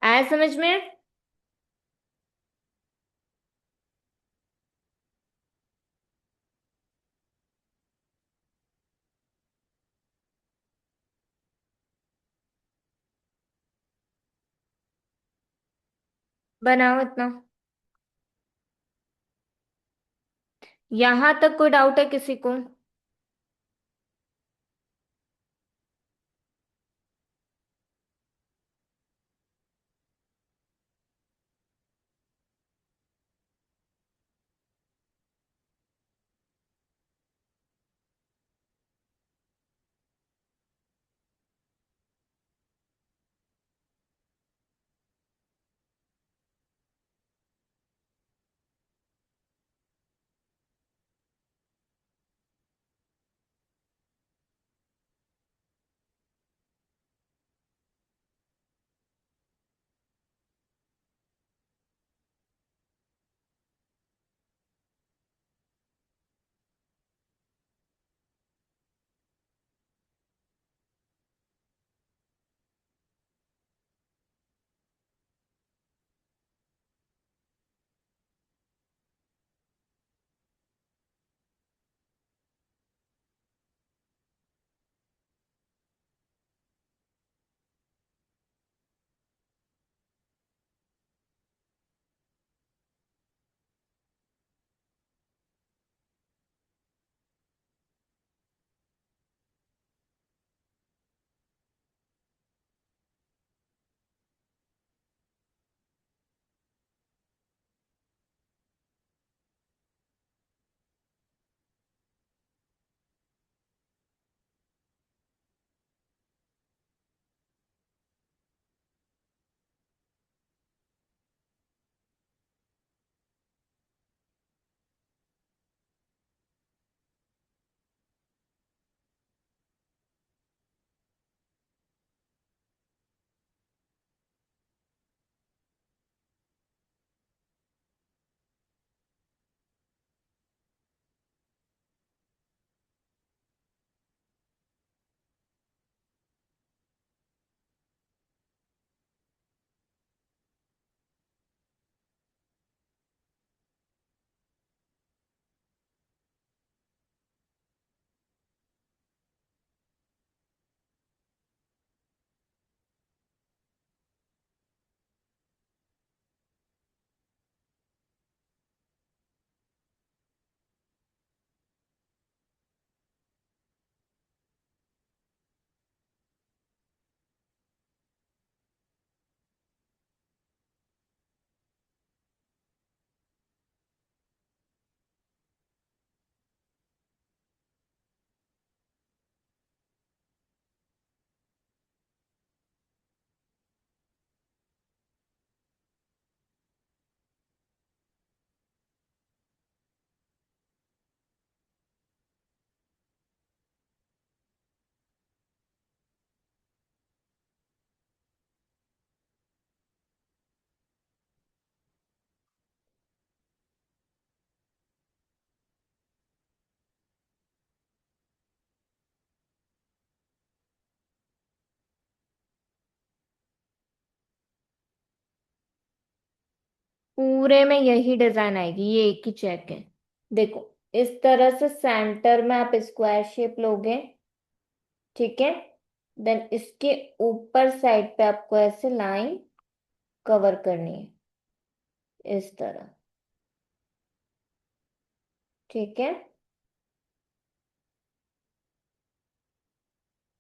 आया समझ में? बनाओ इतना। यहां तक कोई डाउट है किसी को? पूरे में यही डिजाइन आएगी, ये एक ही चेक है। देखो, इस तरह से सेंटर में आप स्क्वायर शेप लोगे, ठीक है। देन इसके ऊपर साइड पे आपको ऐसे लाइन कवर करनी है, इस तरह, ठीक है,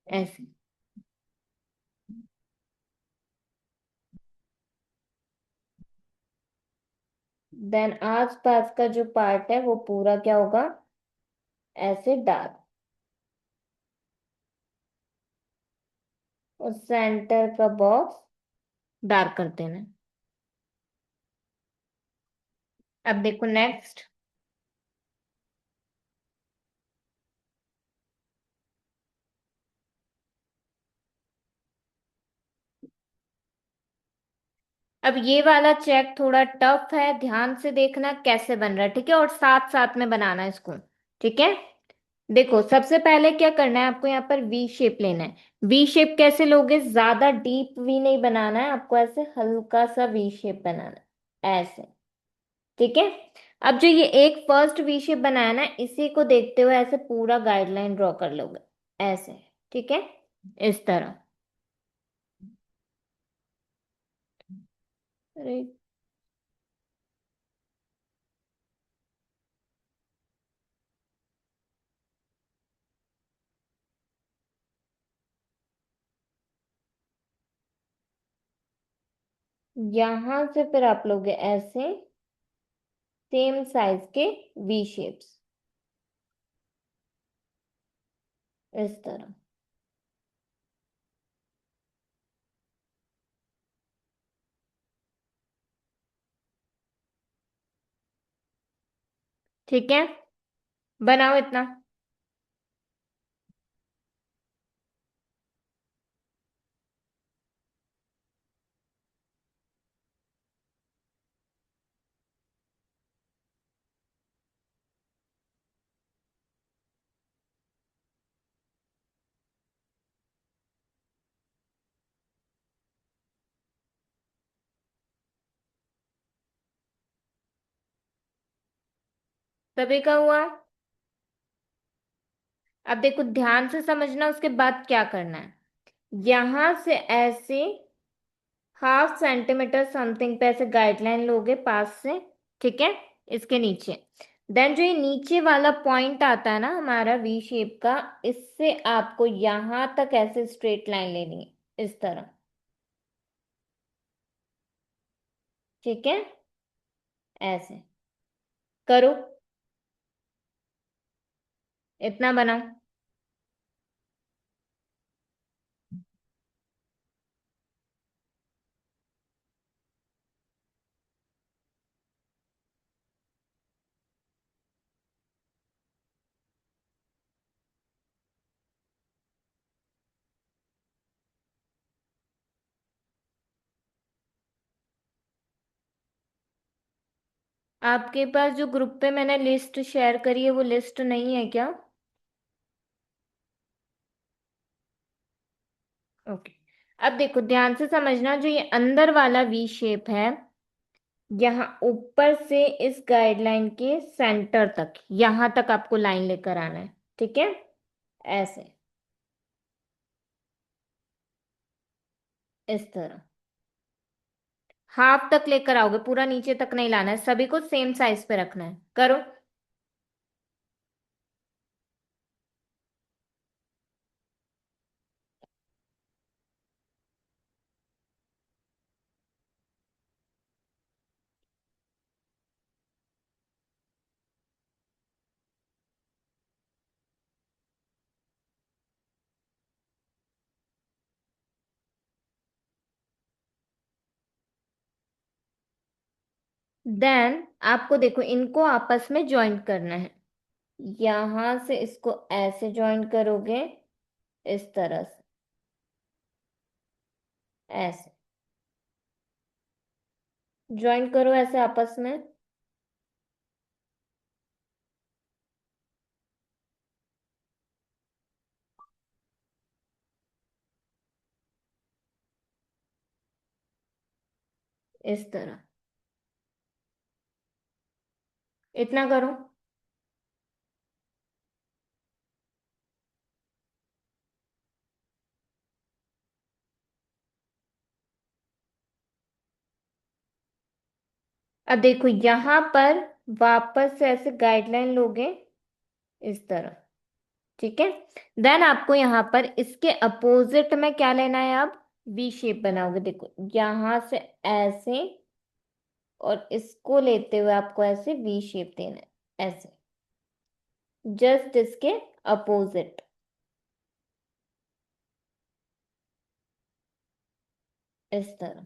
ऐसे। देन आस पास का जो पार्ट है वो पूरा क्या होगा, ऐसे डार्क। और सेंटर का बॉक्स डार्क कर देना है। अब देखो नेक्स्ट। अब ये वाला चेक थोड़ा टफ है, ध्यान से देखना कैसे बन रहा है, ठीक है, और साथ साथ में बनाना है इसको। ठीक है। देखो सबसे पहले क्या करना है आपको, यहाँ पर वी शेप लेना है। वी शेप कैसे लोगे, ज्यादा डीप वी नहीं बनाना है आपको, ऐसे हल्का सा वी शेप बनाना है ऐसे। ठीक है। अब जो ये एक फर्स्ट वी शेप बनाया ना, इसी को देखते हुए ऐसे पूरा गाइडलाइन ड्रॉ कर लोगे ऐसे। ठीक है, इस तरह। अरे, यहां से फिर आप लोगे ऐसे सेम साइज के वी शेप्स इस तरह। ठीक है, बनाओ इतना। सभी का हुआ। अब देखो ध्यान से समझना, उसके बाद क्या करना है। यहां से ऐसे 0.5 सेंटीमीटर समथिंग पे ऐसे गाइडलाइन लोगे पास से। ठीक है, इसके नीचे। देन जो ये नीचे वाला पॉइंट आता है ना हमारा वी शेप का, इससे आपको यहां तक ऐसे स्ट्रेट लाइन लेनी है इस तरह। ठीक है, ऐसे करो, इतना बनाओ। आपके पास जो ग्रुप पे मैंने लिस्ट शेयर करी है वो लिस्ट नहीं है क्या? ओके। अब देखो ध्यान से समझना, जो ये अंदर वाला वी शेप है, यहाँ ऊपर से इस गाइडलाइन के सेंटर तक, यहां तक आपको लाइन लेकर आना है। ठीक है, ऐसे इस तरह हाफ तक लेकर आओगे, पूरा नीचे तक नहीं लाना है, सभी को सेम साइज पे रखना है। करो। देन आपको देखो इनको आपस में ज्वाइन करना है। यहां से इसको ऐसे ज्वाइन करोगे इस तरह से, ऐसे ज्वाइन करो ऐसे आपस में। इस तरह इतना करो। अब देखो यहां पर वापस से ऐसे गाइडलाइन लोगे इस तरह। ठीक है। देन आपको यहाँ पर इसके अपोजिट में क्या लेना है, अब वी शेप बनाओगे। देखो यहां से ऐसे, और इसको लेते हुए आपको ऐसे वी शेप देना है ऐसे, जस्ट इसके अपोजिट इस तरह।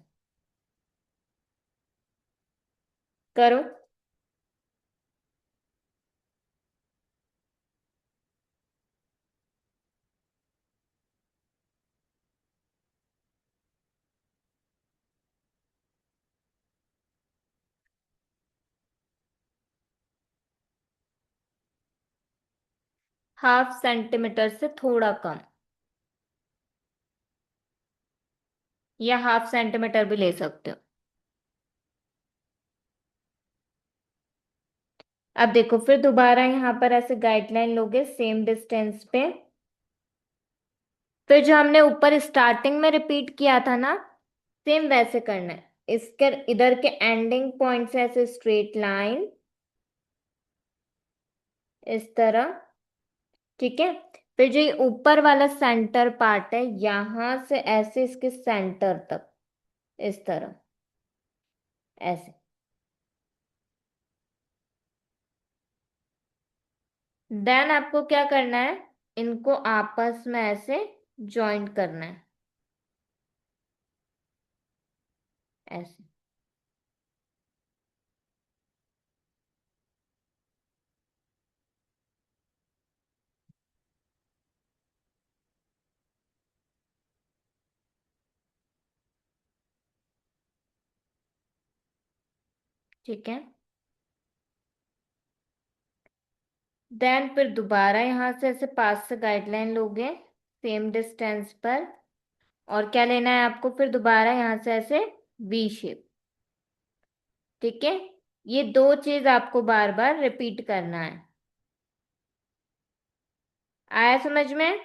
करो। ½ सेंटीमीटर से थोड़ा कम, या ½ सेंटीमीटर भी ले सकते हो। अब देखो फिर दोबारा यहाँ पर ऐसे गाइडलाइन लोगे सेम डिस्टेंस पे। फिर जो हमने ऊपर स्टार्टिंग में रिपीट किया था ना, सेम वैसे करना है। इसके इधर के एंडिंग पॉइंट से ऐसे स्ट्रेट लाइन, इस तरह। ठीक है। फिर जो ये ऊपर वाला सेंटर पार्ट है, यहां से ऐसे इसके सेंटर तक, इस तरह, ऐसे। देन आपको क्या करना है, इनको आपस में ऐसे जॉइंट करना है, ऐसे। ठीक है। देन फिर दोबारा यहाँ से ऐसे पास से गाइडलाइन लोगे सेम डिस्टेंस पर। और क्या लेना है आपको, फिर दोबारा यहाँ से ऐसे वी शेप। ठीक है। ये दो चीज आपको बार बार रिपीट करना है। आया समझ में?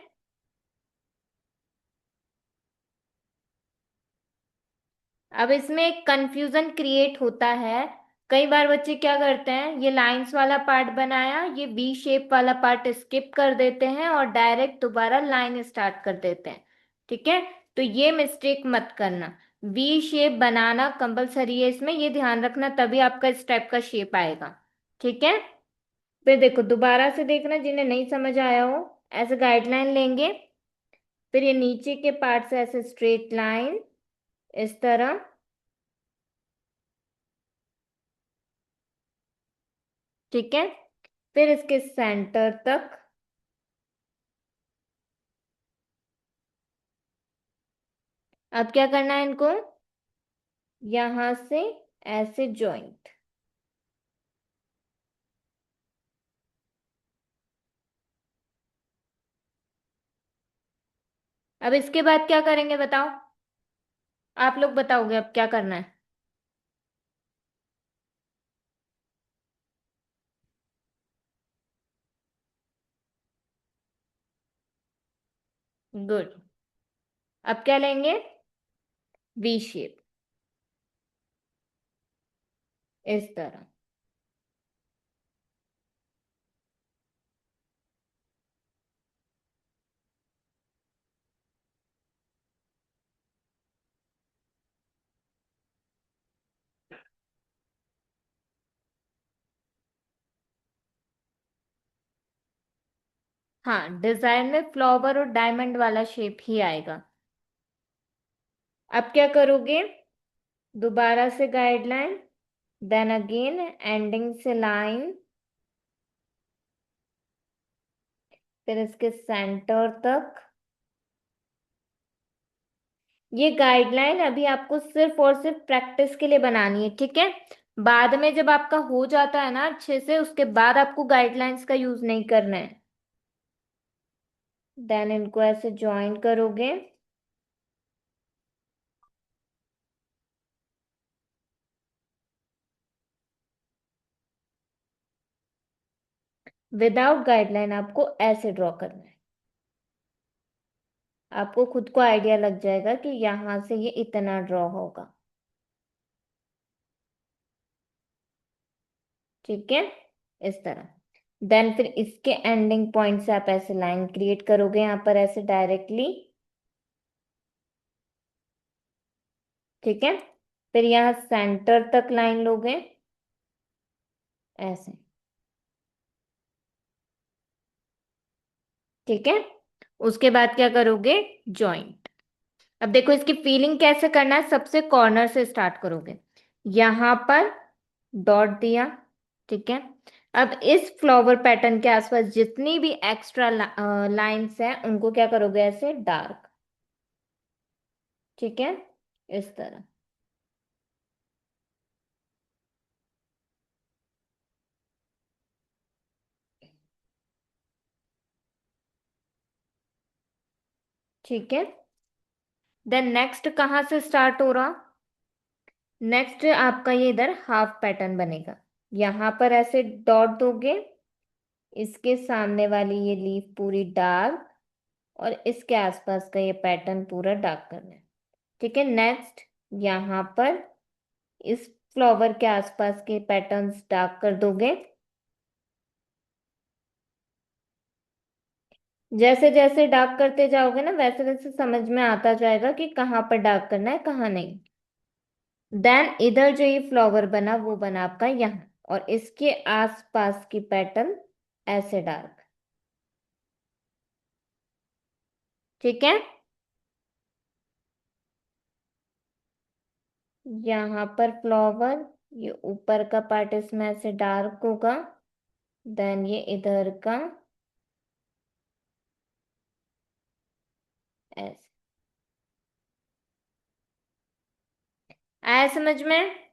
अब इसमें एक कंफ्यूजन क्रिएट होता है। कई बार बच्चे क्या करते हैं, ये लाइंस वाला पार्ट बनाया, ये वी शेप वाला पार्ट स्किप कर देते हैं और डायरेक्ट दोबारा लाइन स्टार्ट कर देते हैं। ठीक है। तो ये मिस्टेक मत करना। वी शेप बनाना कंपलसरी है इसमें, ये ध्यान रखना, तभी आपका इस टाइप का शेप आएगा। ठीक है। फिर देखो दोबारा से देखना, जिन्हें नहीं समझ आया हो, ऐसे गाइडलाइन लेंगे। फिर ये नीचे के पार्ट से ऐसे स्ट्रेट लाइन, इस तरह। ठीक है। फिर इसके सेंटर तक। अब क्या करना है इनको, यहां से ऐसे जॉइंट। अब इसके बाद क्या करेंगे बताओ, आप लोग बताओगे अब क्या करना है। गुड। अब क्या लेंगे, वी शेप, इस तरह। हाँ, डिजाइन में फ्लावर और डायमंड वाला शेप ही आएगा। अब क्या करोगे, दोबारा से गाइडलाइन, देन अगेन एंडिंग से लाइन, फिर इसके सेंटर तक। ये गाइडलाइन अभी आपको सिर्फ और सिर्फ प्रैक्टिस के लिए बनानी है। ठीक है। बाद में जब आपका हो जाता है ना अच्छे से, उसके बाद आपको गाइडलाइंस का यूज नहीं करना है। देन इनको ऐसे ज्वाइन करोगे। विदाउट गाइडलाइन आपको ऐसे ड्रॉ करना है। आपको खुद को आइडिया लग जाएगा कि यहां से ये इतना ड्रॉ होगा। ठीक है, इस तरह। देन फिर इसके एंडिंग पॉइंट से आप ऐसे लाइन क्रिएट करोगे यहाँ पर ऐसे डायरेक्टली। ठीक है। फिर यहाँ सेंटर तक लाइन लोगे, ऐसे। ठीक है। उसके बाद क्या करोगे, जॉइंट। अब देखो इसकी फीलिंग कैसे करना है, सबसे कॉर्नर से स्टार्ट करोगे, यहां पर डॉट दिया। ठीक है। अब इस फ्लावर पैटर्न के आसपास जितनी भी एक्स्ट्रा लाइंस हैं उनको क्या करोगे, ऐसे डार्क। ठीक है, इस तरह। ठीक है। देन नेक्स्ट कहाँ से स्टार्ट हो रहा? नेक्स्ट आपका ये इधर हाफ पैटर्न बनेगा। यहाँ पर ऐसे डॉट दोगे, इसके सामने वाली ये लीफ पूरी डार्क, और इसके आसपास का ये पैटर्न पूरा डार्क करना है। ठीक है। नेक्स्ट यहाँ पर इस फ्लावर के आसपास के पैटर्न्स डार्क कर दोगे। जैसे जैसे डार्क करते जाओगे ना, वैसे वैसे समझ में आता जाएगा कि कहाँ पर डार्क करना है, कहाँ नहीं। देन इधर जो ये फ्लावर बना वो बना आपका यहाँ, और इसके आसपास की पैटर्न ऐसे डार्क। ठीक है। यहाँ पर फ्लावर, ये ऊपर का पार्ट इसमें ऐसे डार्क होगा। देन ये इधर का ऐसे। आया समझ में?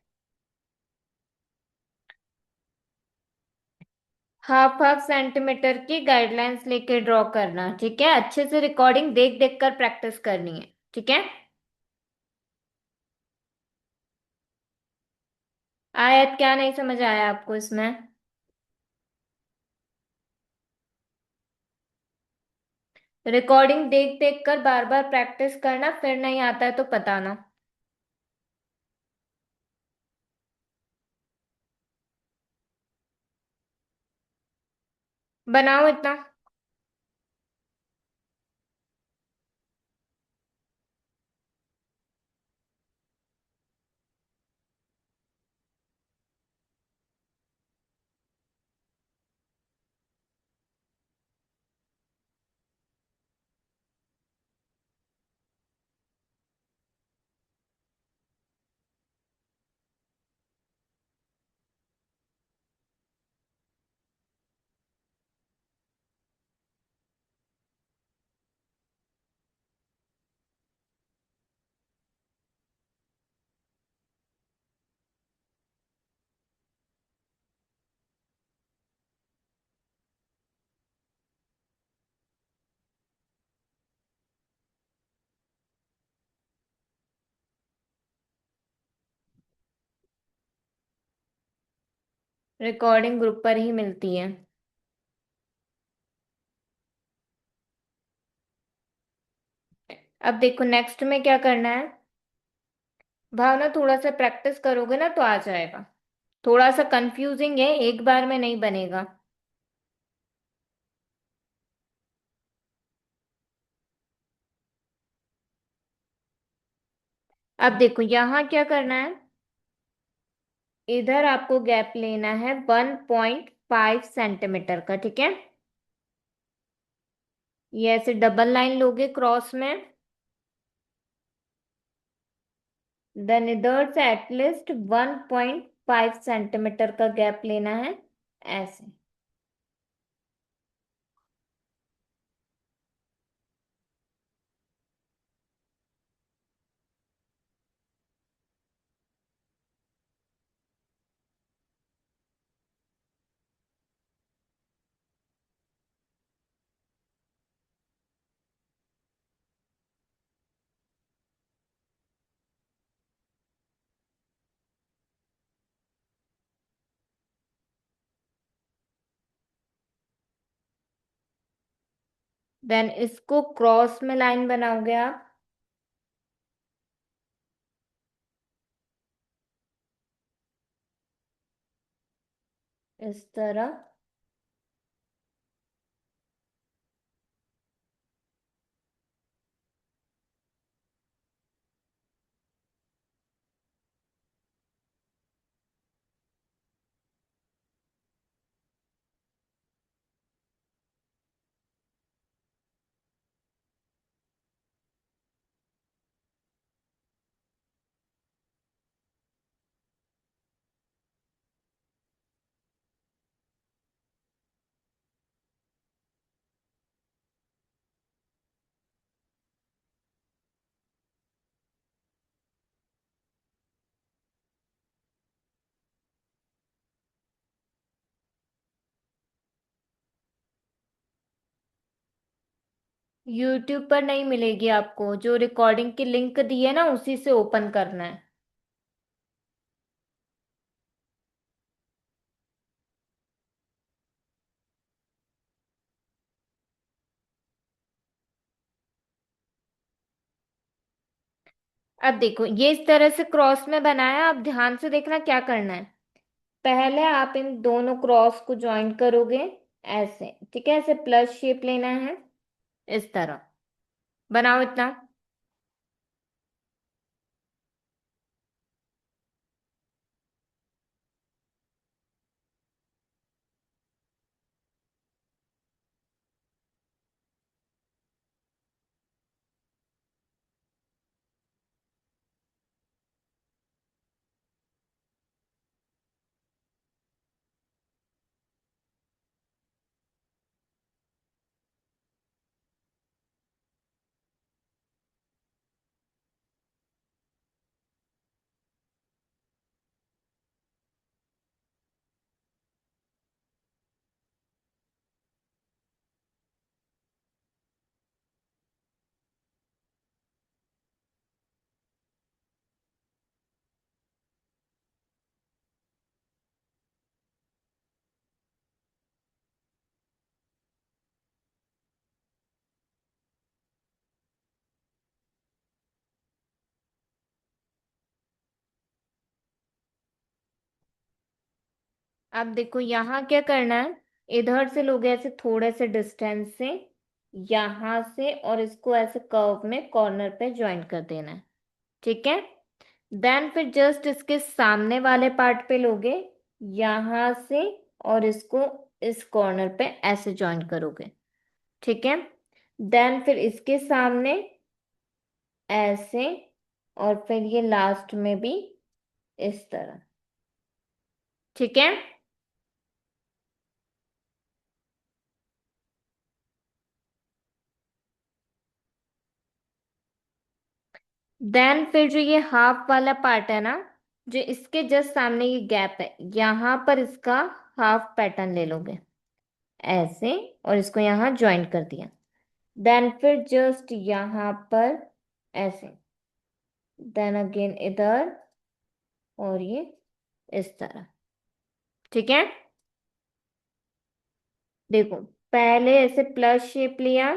हाफ हाफ सेंटीमीटर की गाइडलाइंस लेके ड्रॉ करना। ठीक है। अच्छे से रिकॉर्डिंग देख देख कर प्रैक्टिस करनी है। ठीक है। आयत क्या नहीं समझ आया आपको इसमें? रिकॉर्डिंग देख देख कर बार बार प्रैक्टिस करना, फिर नहीं आता है तो बताना। बनाओ इतना। रिकॉर्डिंग ग्रुप पर ही मिलती है। अब देखो नेक्स्ट में क्या करना है। भावना थोड़ा सा प्रैक्टिस करोगे ना तो आ जाएगा। थोड़ा सा कंफ्यूजिंग है, एक बार में नहीं बनेगा। अब देखो यहाँ क्या करना है। इधर आपको गैप लेना है 1.5 सेंटीमीटर का। ठीक है। ये ऐसे डबल लाइन लोगे क्रॉस में। देन इधर से एटलीस्ट 1.5 सेंटीमीटर का गैप लेना है ऐसे। देन इसको क्रॉस में लाइन बनाओगे आप इस तरह। यूट्यूब पर नहीं मिलेगी आपको, जो रिकॉर्डिंग की लिंक दी है ना उसी से ओपन करना है। अब देखो ये इस तरह से क्रॉस में बनाया, अब ध्यान से देखना क्या करना है। पहले आप इन दोनों क्रॉस को ज्वाइन करोगे ऐसे, ठीक है, ऐसे प्लस शेप लेना है इस तरह। बनाओ इतना। अब देखो यहाँ क्या करना है, इधर से लोग ऐसे थोड़े से डिस्टेंस से यहाँ से, और इसको ऐसे कर्व में कॉर्नर पे ज्वाइन कर देना है, ठीक है। देन फिर जस्ट इसके सामने वाले पार्ट पे लोगे यहाँ से, और इसको इस कॉर्नर पे ऐसे ज्वाइन करोगे, ठीक है। देन फिर इसके सामने ऐसे, और फिर ये लास्ट में भी इस तरह, ठीक है। देन फिर जो ये हाफ वाला पार्ट है ना, जो इसके जस्ट सामने ये गैप है, यहाँ पर इसका हाफ पैटर्न ले लोगे ऐसे, और इसको यहाँ ज्वाइन कर दिया। देन फिर जस्ट यहाँ पर ऐसे, देन अगेन इधर, और ये इस तरह, ठीक है। देखो पहले ऐसे प्लस शेप लिया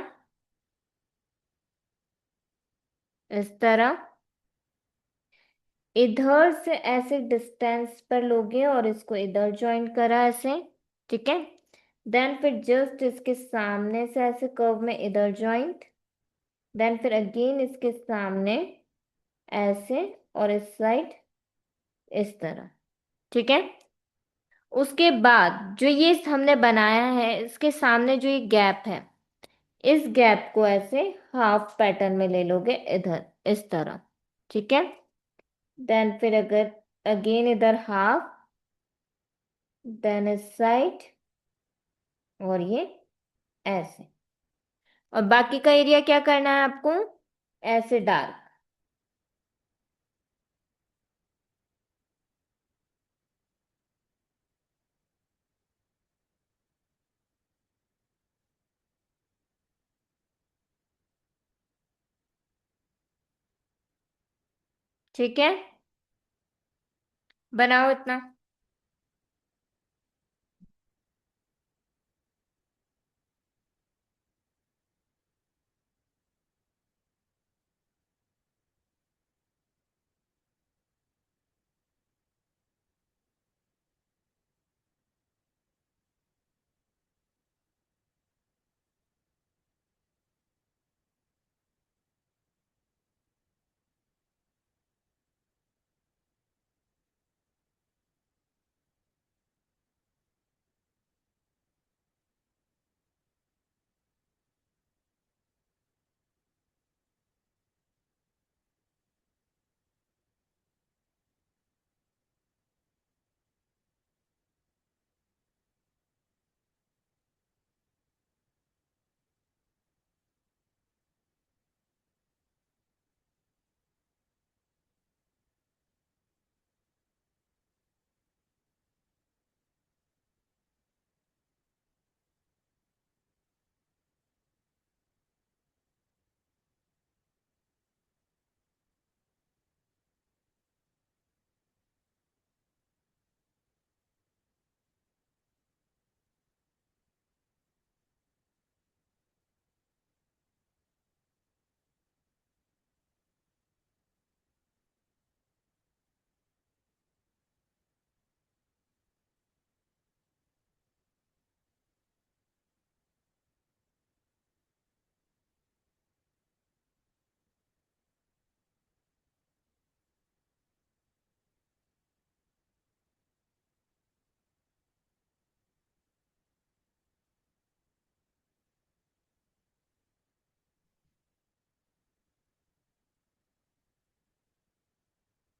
इस तरह, इधर से ऐसे डिस्टेंस पर लोगे और इसको इधर ज्वाइन करा ऐसे, ठीक है। देन फिर जस्ट इसके सामने से ऐसे कर्व में इधर ज्वाइंट, देन फिर अगेन इसके सामने ऐसे, और इस साइड इस तरह, ठीक है। उसके बाद जो ये हमने बनाया है इसके सामने जो ये गैप है, इस गैप को ऐसे हाफ पैटर्न में ले लोगे इधर इस तरह, ठीक है। देन फिर अगर अगेन इधर हाफ, देन इस साइड, और ये ऐसे, और बाकी का एरिया क्या करना है आपको, ऐसे डार्क, ठीक है। बनाओ इतना।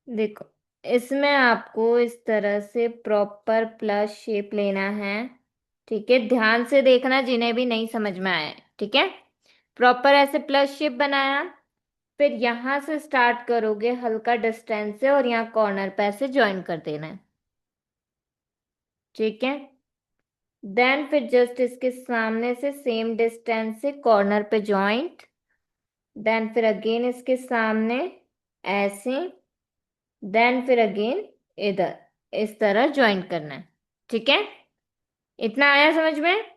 देखो, इसमें आपको इस तरह से प्रॉपर प्लस शेप लेना है। ठीक है, ध्यान से देखना जिन्हें भी नहीं समझ में आया है। ठीक है, प्रॉपर ऐसे प्लस शेप बनाया, फिर यहां से स्टार्ट करोगे हल्का डिस्टेंस से और यहाँ कॉर्नर पे ऐसे ज्वाइन कर देना है। ठीक है, देन फिर जस्ट इसके सामने से सेम डिस्टेंस से कॉर्नर पे ज्वाइंट, देन फिर अगेन इसके सामने ऐसे, देन फिर अगेन इधर इस तरह ज्वाइन करना है। ठीक है, इतना आया समझ में?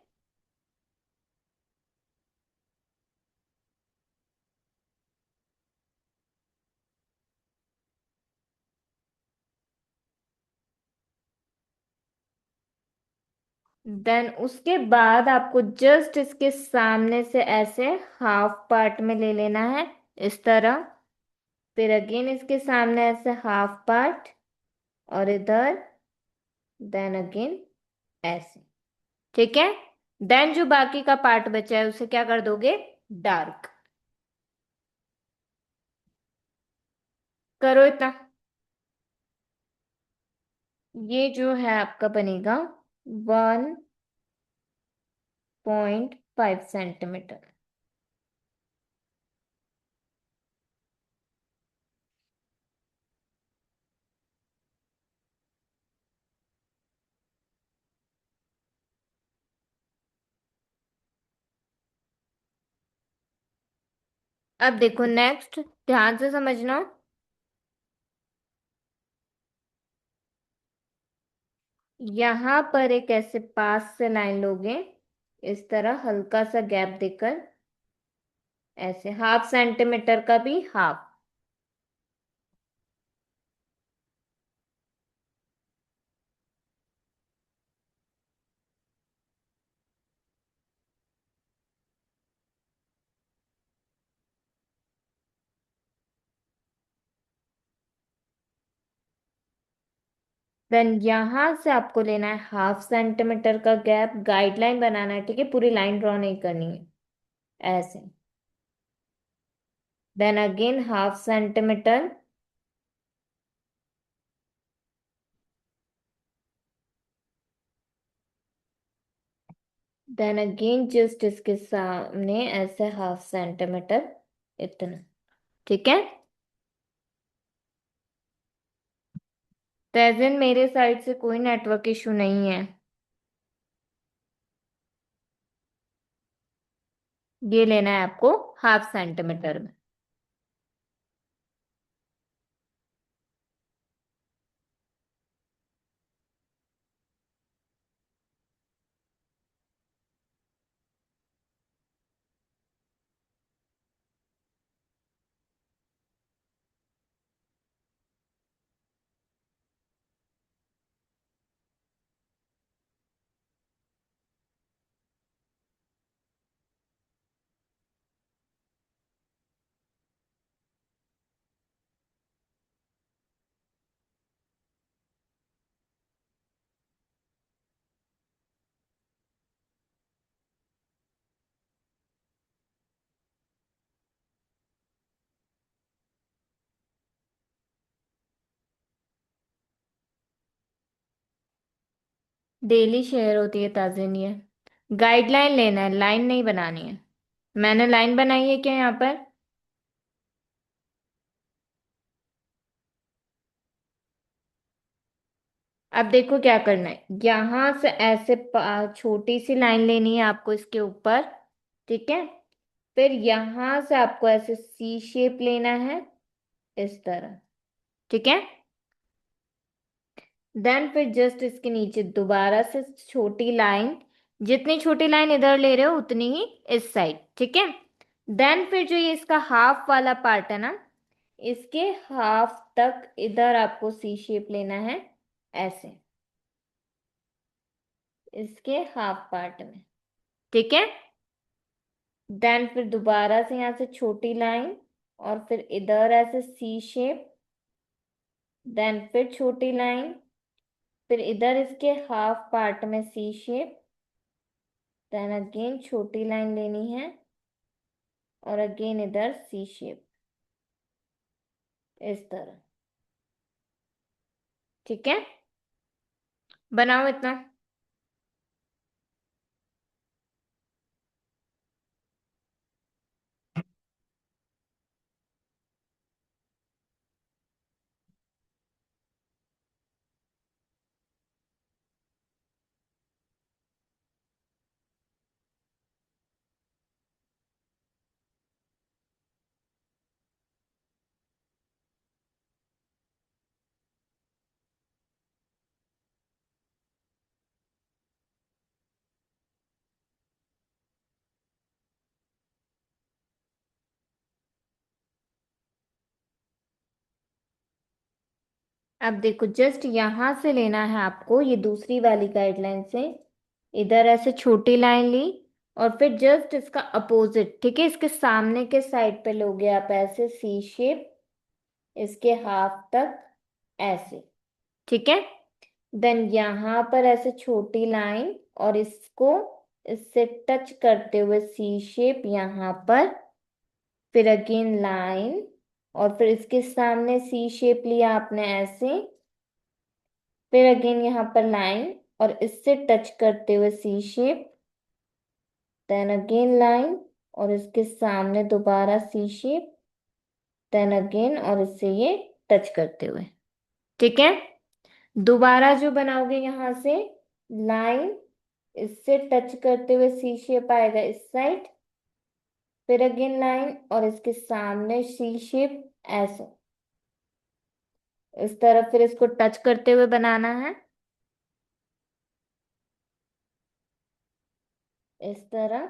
देन उसके बाद आपको जस्ट इसके सामने से ऐसे हाफ पार्ट में ले लेना है, इस तरह। फिर अगेन इसके सामने ऐसे हाफ पार्ट, और इधर, देन अगेन ऐसे। ठीक है, देन जो बाकी का पार्ट बचा है उसे क्या कर दोगे? डार्क। करो इतना। ये जो है आपका बनेगा 1.5 सेंटीमीटर। अब देखो नेक्स्ट, ध्यान से समझना। यहां पर एक ऐसे पास से लाइन लोगे, इस तरह हल्का सा गैप देकर, ऐसे 0.5 सेंटीमीटर का भी हाफ। देन यहां से आपको लेना है 0.5 सेंटीमीटर का गैप, गाइडलाइन बनाना है। ठीक है, पूरी लाइन ड्रॉ नहीं करनी है, ऐसे। Then again 0.5 centimetre, then again just इसके सामने ऐसे 0.5 सेंटीमीटर, इतना। ठीक है, तेजिन मेरे साइड से कोई नेटवर्क इशू नहीं है। ये लेना है आपको 0.5 सेंटीमीटर में। डेली शेयर होती है ताजिन ये। गाइडलाइन लेना है, लाइन नहीं बनानी है। मैंने लाइन बनाई है क्या यहाँ पर? अब देखो क्या करना है, यहां से ऐसे छोटी सी लाइन लेनी है आपको इसके ऊपर। ठीक है, फिर यहां से आपको ऐसे सी शेप लेना है, इस तरह। ठीक है, देन फिर जस्ट इसके नीचे दोबारा से छोटी लाइन, जितनी छोटी लाइन इधर ले रहे हो उतनी ही इस साइड। ठीक है, देन फिर जो ये इसका हाफ वाला पार्ट है ना, इसके हाफ तक इधर आपको सी शेप लेना है, ऐसे, इसके हाफ पार्ट में। ठीक है, देन फिर दोबारा से यहाँ से छोटी लाइन, और फिर इधर ऐसे सी शेप, देन फिर छोटी लाइन, फिर इधर इसके हाफ पार्ट में सी शेप, देन अगेन छोटी लाइन लेनी है, और अगेन इधर सी शेप, इस तरह। ठीक है, बनाओ इतना। अब देखो, जस्ट यहां से लेना है आपको, ये दूसरी वाली गाइडलाइन से इधर ऐसे छोटी लाइन ली, और फिर जस्ट इसका अपोजिट, ठीक है, इसके सामने के साइड पे लोगे आप ऐसे सी शेप, इसके हाफ तक ऐसे, ठीक है। देन यहाँ पर ऐसे छोटी लाइन, और इसको इससे टच करते हुए सी शेप यहाँ पर, फिर अगेन लाइन, और फिर इसके सामने सी शेप लिया आपने ऐसे, फिर अगेन यहाँ पर लाइन, और इससे टच करते हुए सी शेप, देन अगेन लाइन, और इसके सामने दोबारा सी शेप, देन अगेन, और इससे ये टच करते हुए, ठीक है। दोबारा जो बनाओगे यहाँ से लाइन, इससे टच करते हुए सी शेप आएगा इस साइड, फिर अगेन लाइन, और इसके सामने सी शेप ऐसे, इस तरफ फिर इसको टच करते हुए बनाना है, इस तरह,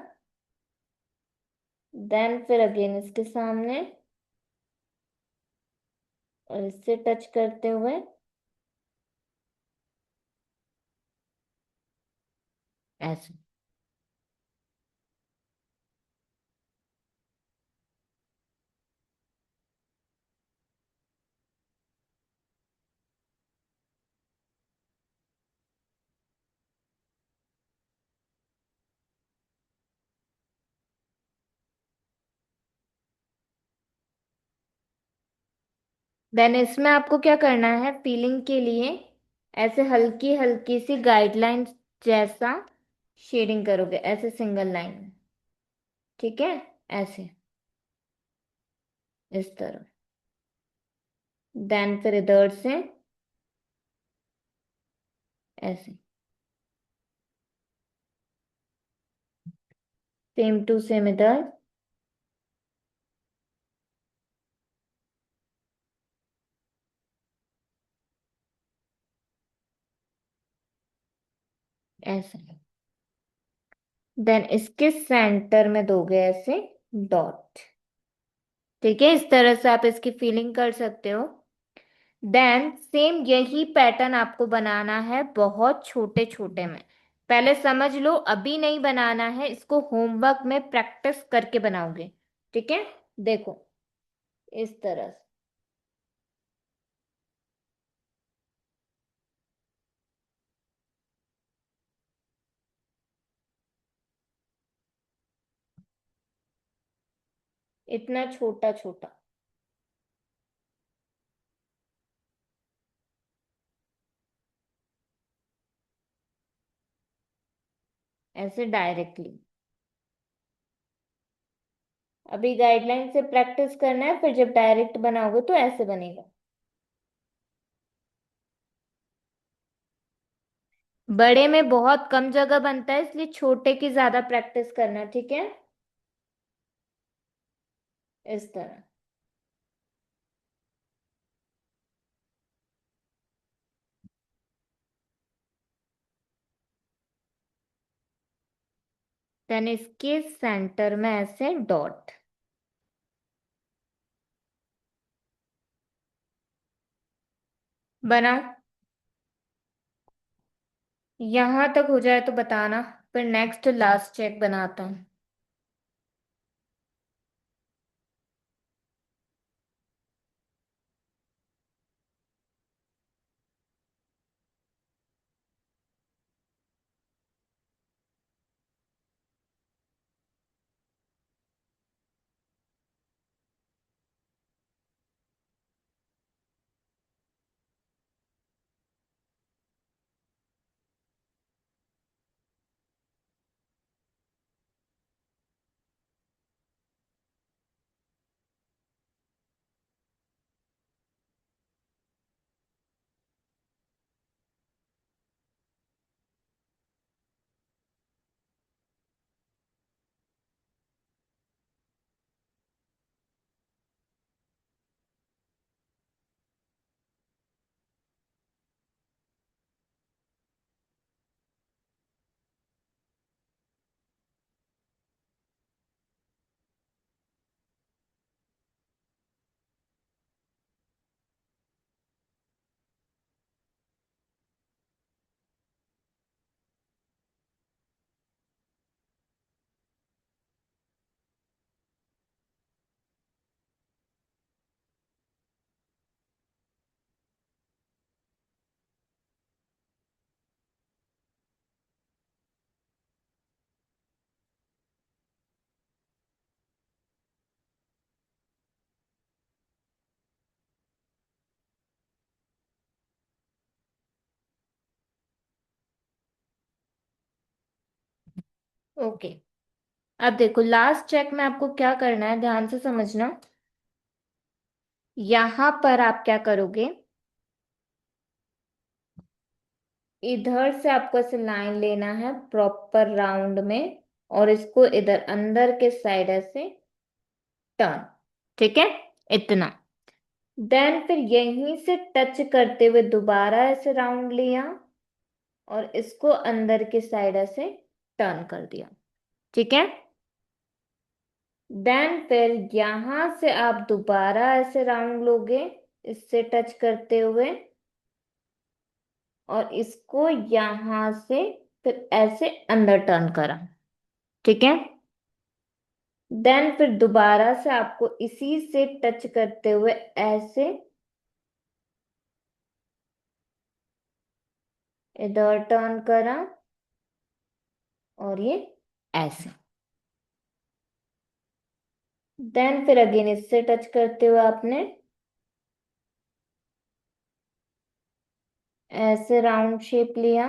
देन फिर अगेन इसके सामने, और इससे टच करते हुए ऐसे। देन इसमें आपको क्या करना है, फीलिंग के लिए ऐसे हल्की हल्की सी गाइडलाइन जैसा शेडिंग करोगे ऐसे सिंगल लाइन में, ठीक है, ऐसे, इस तरह। देन फिर इधर से ऐसे, सेम टू सेम इधर ऐसे। देन इसके सेंटर में दोगे ऐसे डॉट, ठीक है, इस तरह से आप इसकी फीलिंग कर सकते हो। देन सेम यही पैटर्न आपको बनाना है बहुत छोटे छोटे में, पहले समझ लो, अभी नहीं बनाना है इसको, होमवर्क में प्रैक्टिस करके बनाओगे, ठीक है। देखो, इस तरह से, इतना छोटा छोटा, ऐसे डायरेक्टली। अभी गाइडलाइन से प्रैक्टिस करना है, फिर जब डायरेक्ट बनाओगे तो ऐसे बनेगा। बड़े में बहुत कम जगह बनता है, इसलिए छोटे की ज्यादा प्रैक्टिस करना, ठीक है, इस तरह। देन इसके सेंटर में ऐसे डॉट बनाओ। यहां तक हो जाए तो बताना, फिर नेक्स्ट लास्ट चेक बनाता हूँ। ओके। अब देखो लास्ट चेक में आपको क्या करना है, ध्यान से समझना। यहां पर आप क्या करोगे, इधर से आपको ऐसे लाइन लेना है प्रॉपर राउंड में, और इसको इधर अंदर के साइड ऐसे टर्न। ठीक है, इतना। देन फिर यहीं से टच करते हुए दोबारा ऐसे राउंड लिया, और इसको अंदर के साइड ऐसे टर्न कर दिया। ठीक है। देन फिर यहां से आप दोबारा ऐसे राउंड लोगे, इससे टच करते हुए, और इसको यहां से फिर ऐसे अंदर टर्न करा। ठीक है। देन फिर दोबारा से आपको इसी से टच करते हुए ऐसे इधर टर्न करा, और ये ऐसे। देन फिर अगेन इससे टच करते हुए आपने ऐसे राउंड शेप लिया।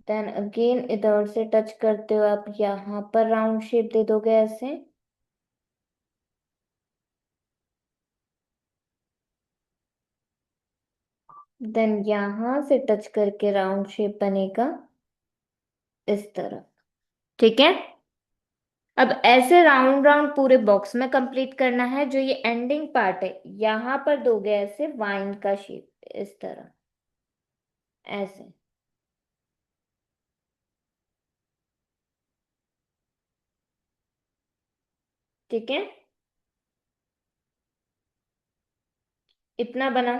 देन अगेन इधर से टच करते हुए आप यहाँ पर राउंड शेप दे दोगे ऐसे। देन यहां से टच करके राउंड शेप बनेगा इस तरह। ठीक है। अब ऐसे राउंड राउंड पूरे बॉक्स में कंप्लीट करना है। जो ये एंडिंग पार्ट है, यहां पर दोगे ऐसे वाइन का शेप इस तरह, ऐसे। ठीक है, इतना बना।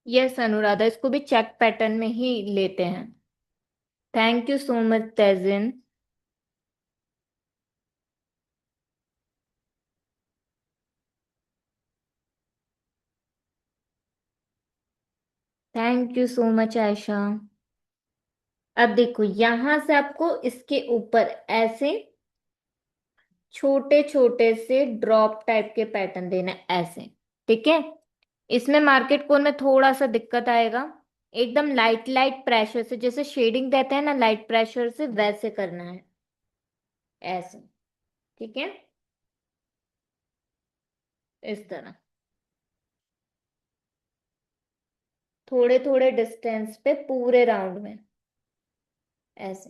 यस अनुराधा, इसको भी चेक पैटर्न में ही लेते हैं। Thank you so much Tejin. Thank you so much Ayesha. अब देखो यहां से आपको इसके ऊपर ऐसे छोटे छोटे से ड्रॉप टाइप के पैटर्न देना है ऐसे। ठीक है। इसमें मार्केट कोन में थोड़ा सा दिक्कत आएगा। एकदम लाइट लाइट प्रेशर से, जैसे शेडिंग देते हैं ना लाइट प्रेशर से, वैसे करना है ऐसे। ठीक है, इस तरह थोड़े थोड़े डिस्टेंस पे पूरे राउंड में ऐसे।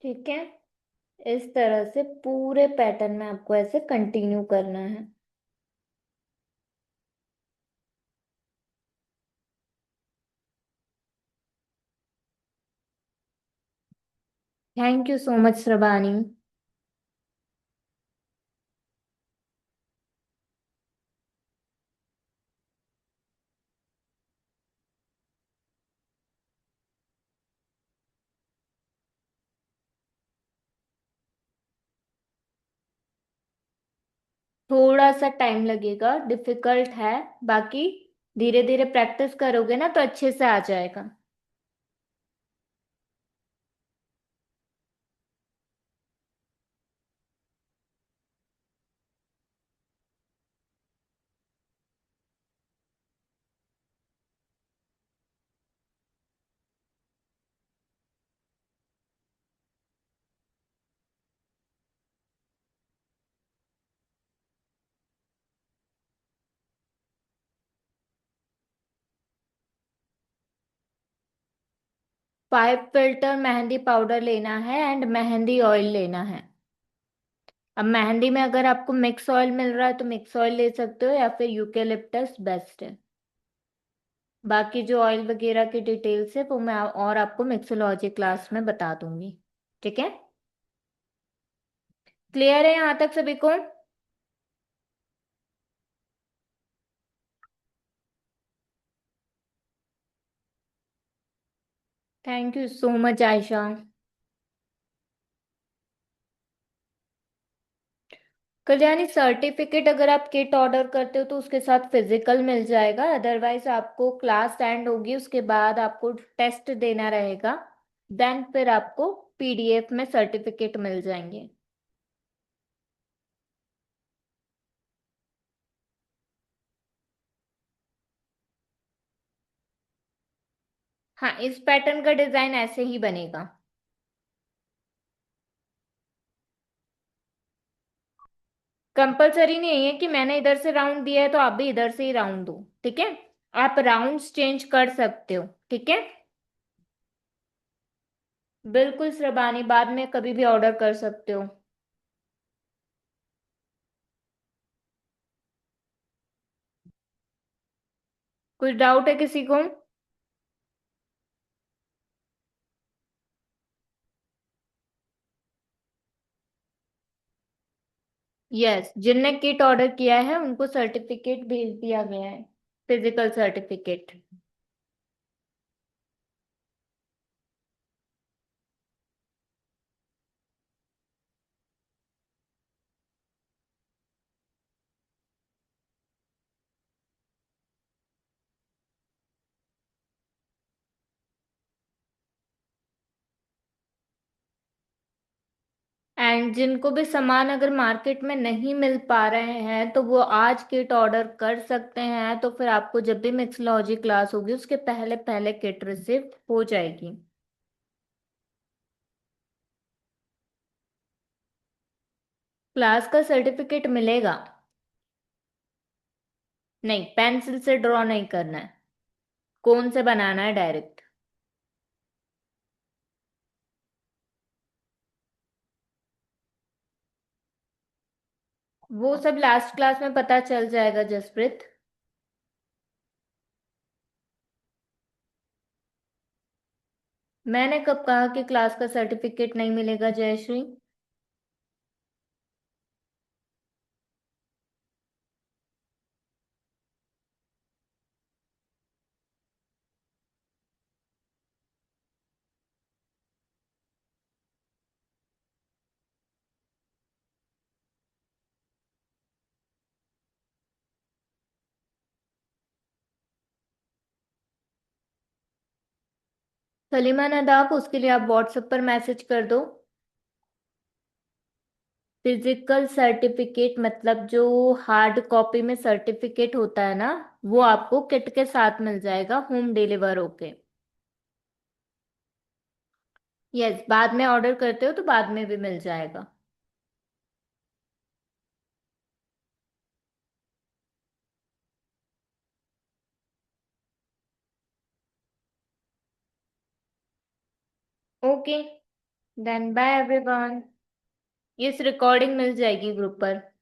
ठीक है, इस तरह से पूरे पैटर्न में आपको ऐसे कंटिन्यू करना है। Thank you so much Shravani. थोड़ा सा टाइम लगेगा, डिफिकल्ट है, बाकी धीरे धीरे प्रैक्टिस करोगे ना तो अच्छे से आ जाएगा। 5 फिल्टर मेहंदी पाउडर लेना है एंड मेहंदी ऑयल लेना है। अब मेहंदी में अगर आपको मिक्स ऑयल मिल रहा है तो मिक्स ऑयल ले सकते हो, या फिर यूकेलिप्टस बेस्ट है। बाकी जो ऑयल वगैरह की डिटेल्स है वो मैं और आपको मिक्सोलॉजी क्लास में बता दूंगी। ठीक है, क्लियर है यहाँ तक सभी को? Thank you so much Ayesha. Kalyani, certificate अगर आप किट ऑर्डर करते हो तो उसके साथ फिजिकल मिल जाएगा, अदरवाइज आपको क्लास एंड होगी उसके बाद आपको टेस्ट देना रहेगा, देन फिर आपको पीडीएफ में सर्टिफिकेट मिल जाएंगे। हाँ, इस पैटर्न का डिजाइन ऐसे ही बनेगा। कंपलसरी नहीं है कि मैंने इधर से राउंड दिया है तो आप भी इधर से ही राउंड दो, ठीक है? आप राउंड्स चेंज कर सकते हो, ठीक है? बिल्कुल श्रबानी, बाद में कभी भी ऑर्डर कर सकते हो। कुछ डाउट है किसी को? यस, जिनने किट ऑर्डर किया है उनको सर्टिफिकेट भेज दिया गया है, फिजिकल सर्टिफिकेट। एंड जिनको भी सामान अगर मार्केट में नहीं मिल पा रहे हैं तो वो आज किट ऑर्डर कर सकते हैं, तो फिर आपको जब भी मिक्सोलॉजी क्लास होगी उसके पहले पहले किट रिसीव हो जाएगी। क्लास का सर्टिफिकेट मिलेगा। नहीं, पेंसिल से ड्रॉ नहीं करना है, कौन से बनाना है डायरेक्ट। वो सब लास्ट क्लास में पता चल जाएगा जसप्रीत। मैंने कब कहा कि क्लास का सर्टिफिकेट नहीं मिलेगा जयश्री? सलीमा नदाफ, उसके लिए आप व्हाट्सएप पर मैसेज कर दो। फिजिकल सर्टिफिकेट मतलब जो हार्ड कॉपी में सर्टिफिकेट होता है ना, वो आपको किट के साथ मिल जाएगा होम डिलीवर होके। यस, बाद में ऑर्डर करते हो तो बाद में भी मिल जाएगा। ओके। Then bye everyone. इस रिकॉर्डिंग मिल जाएगी ग्रुप पर।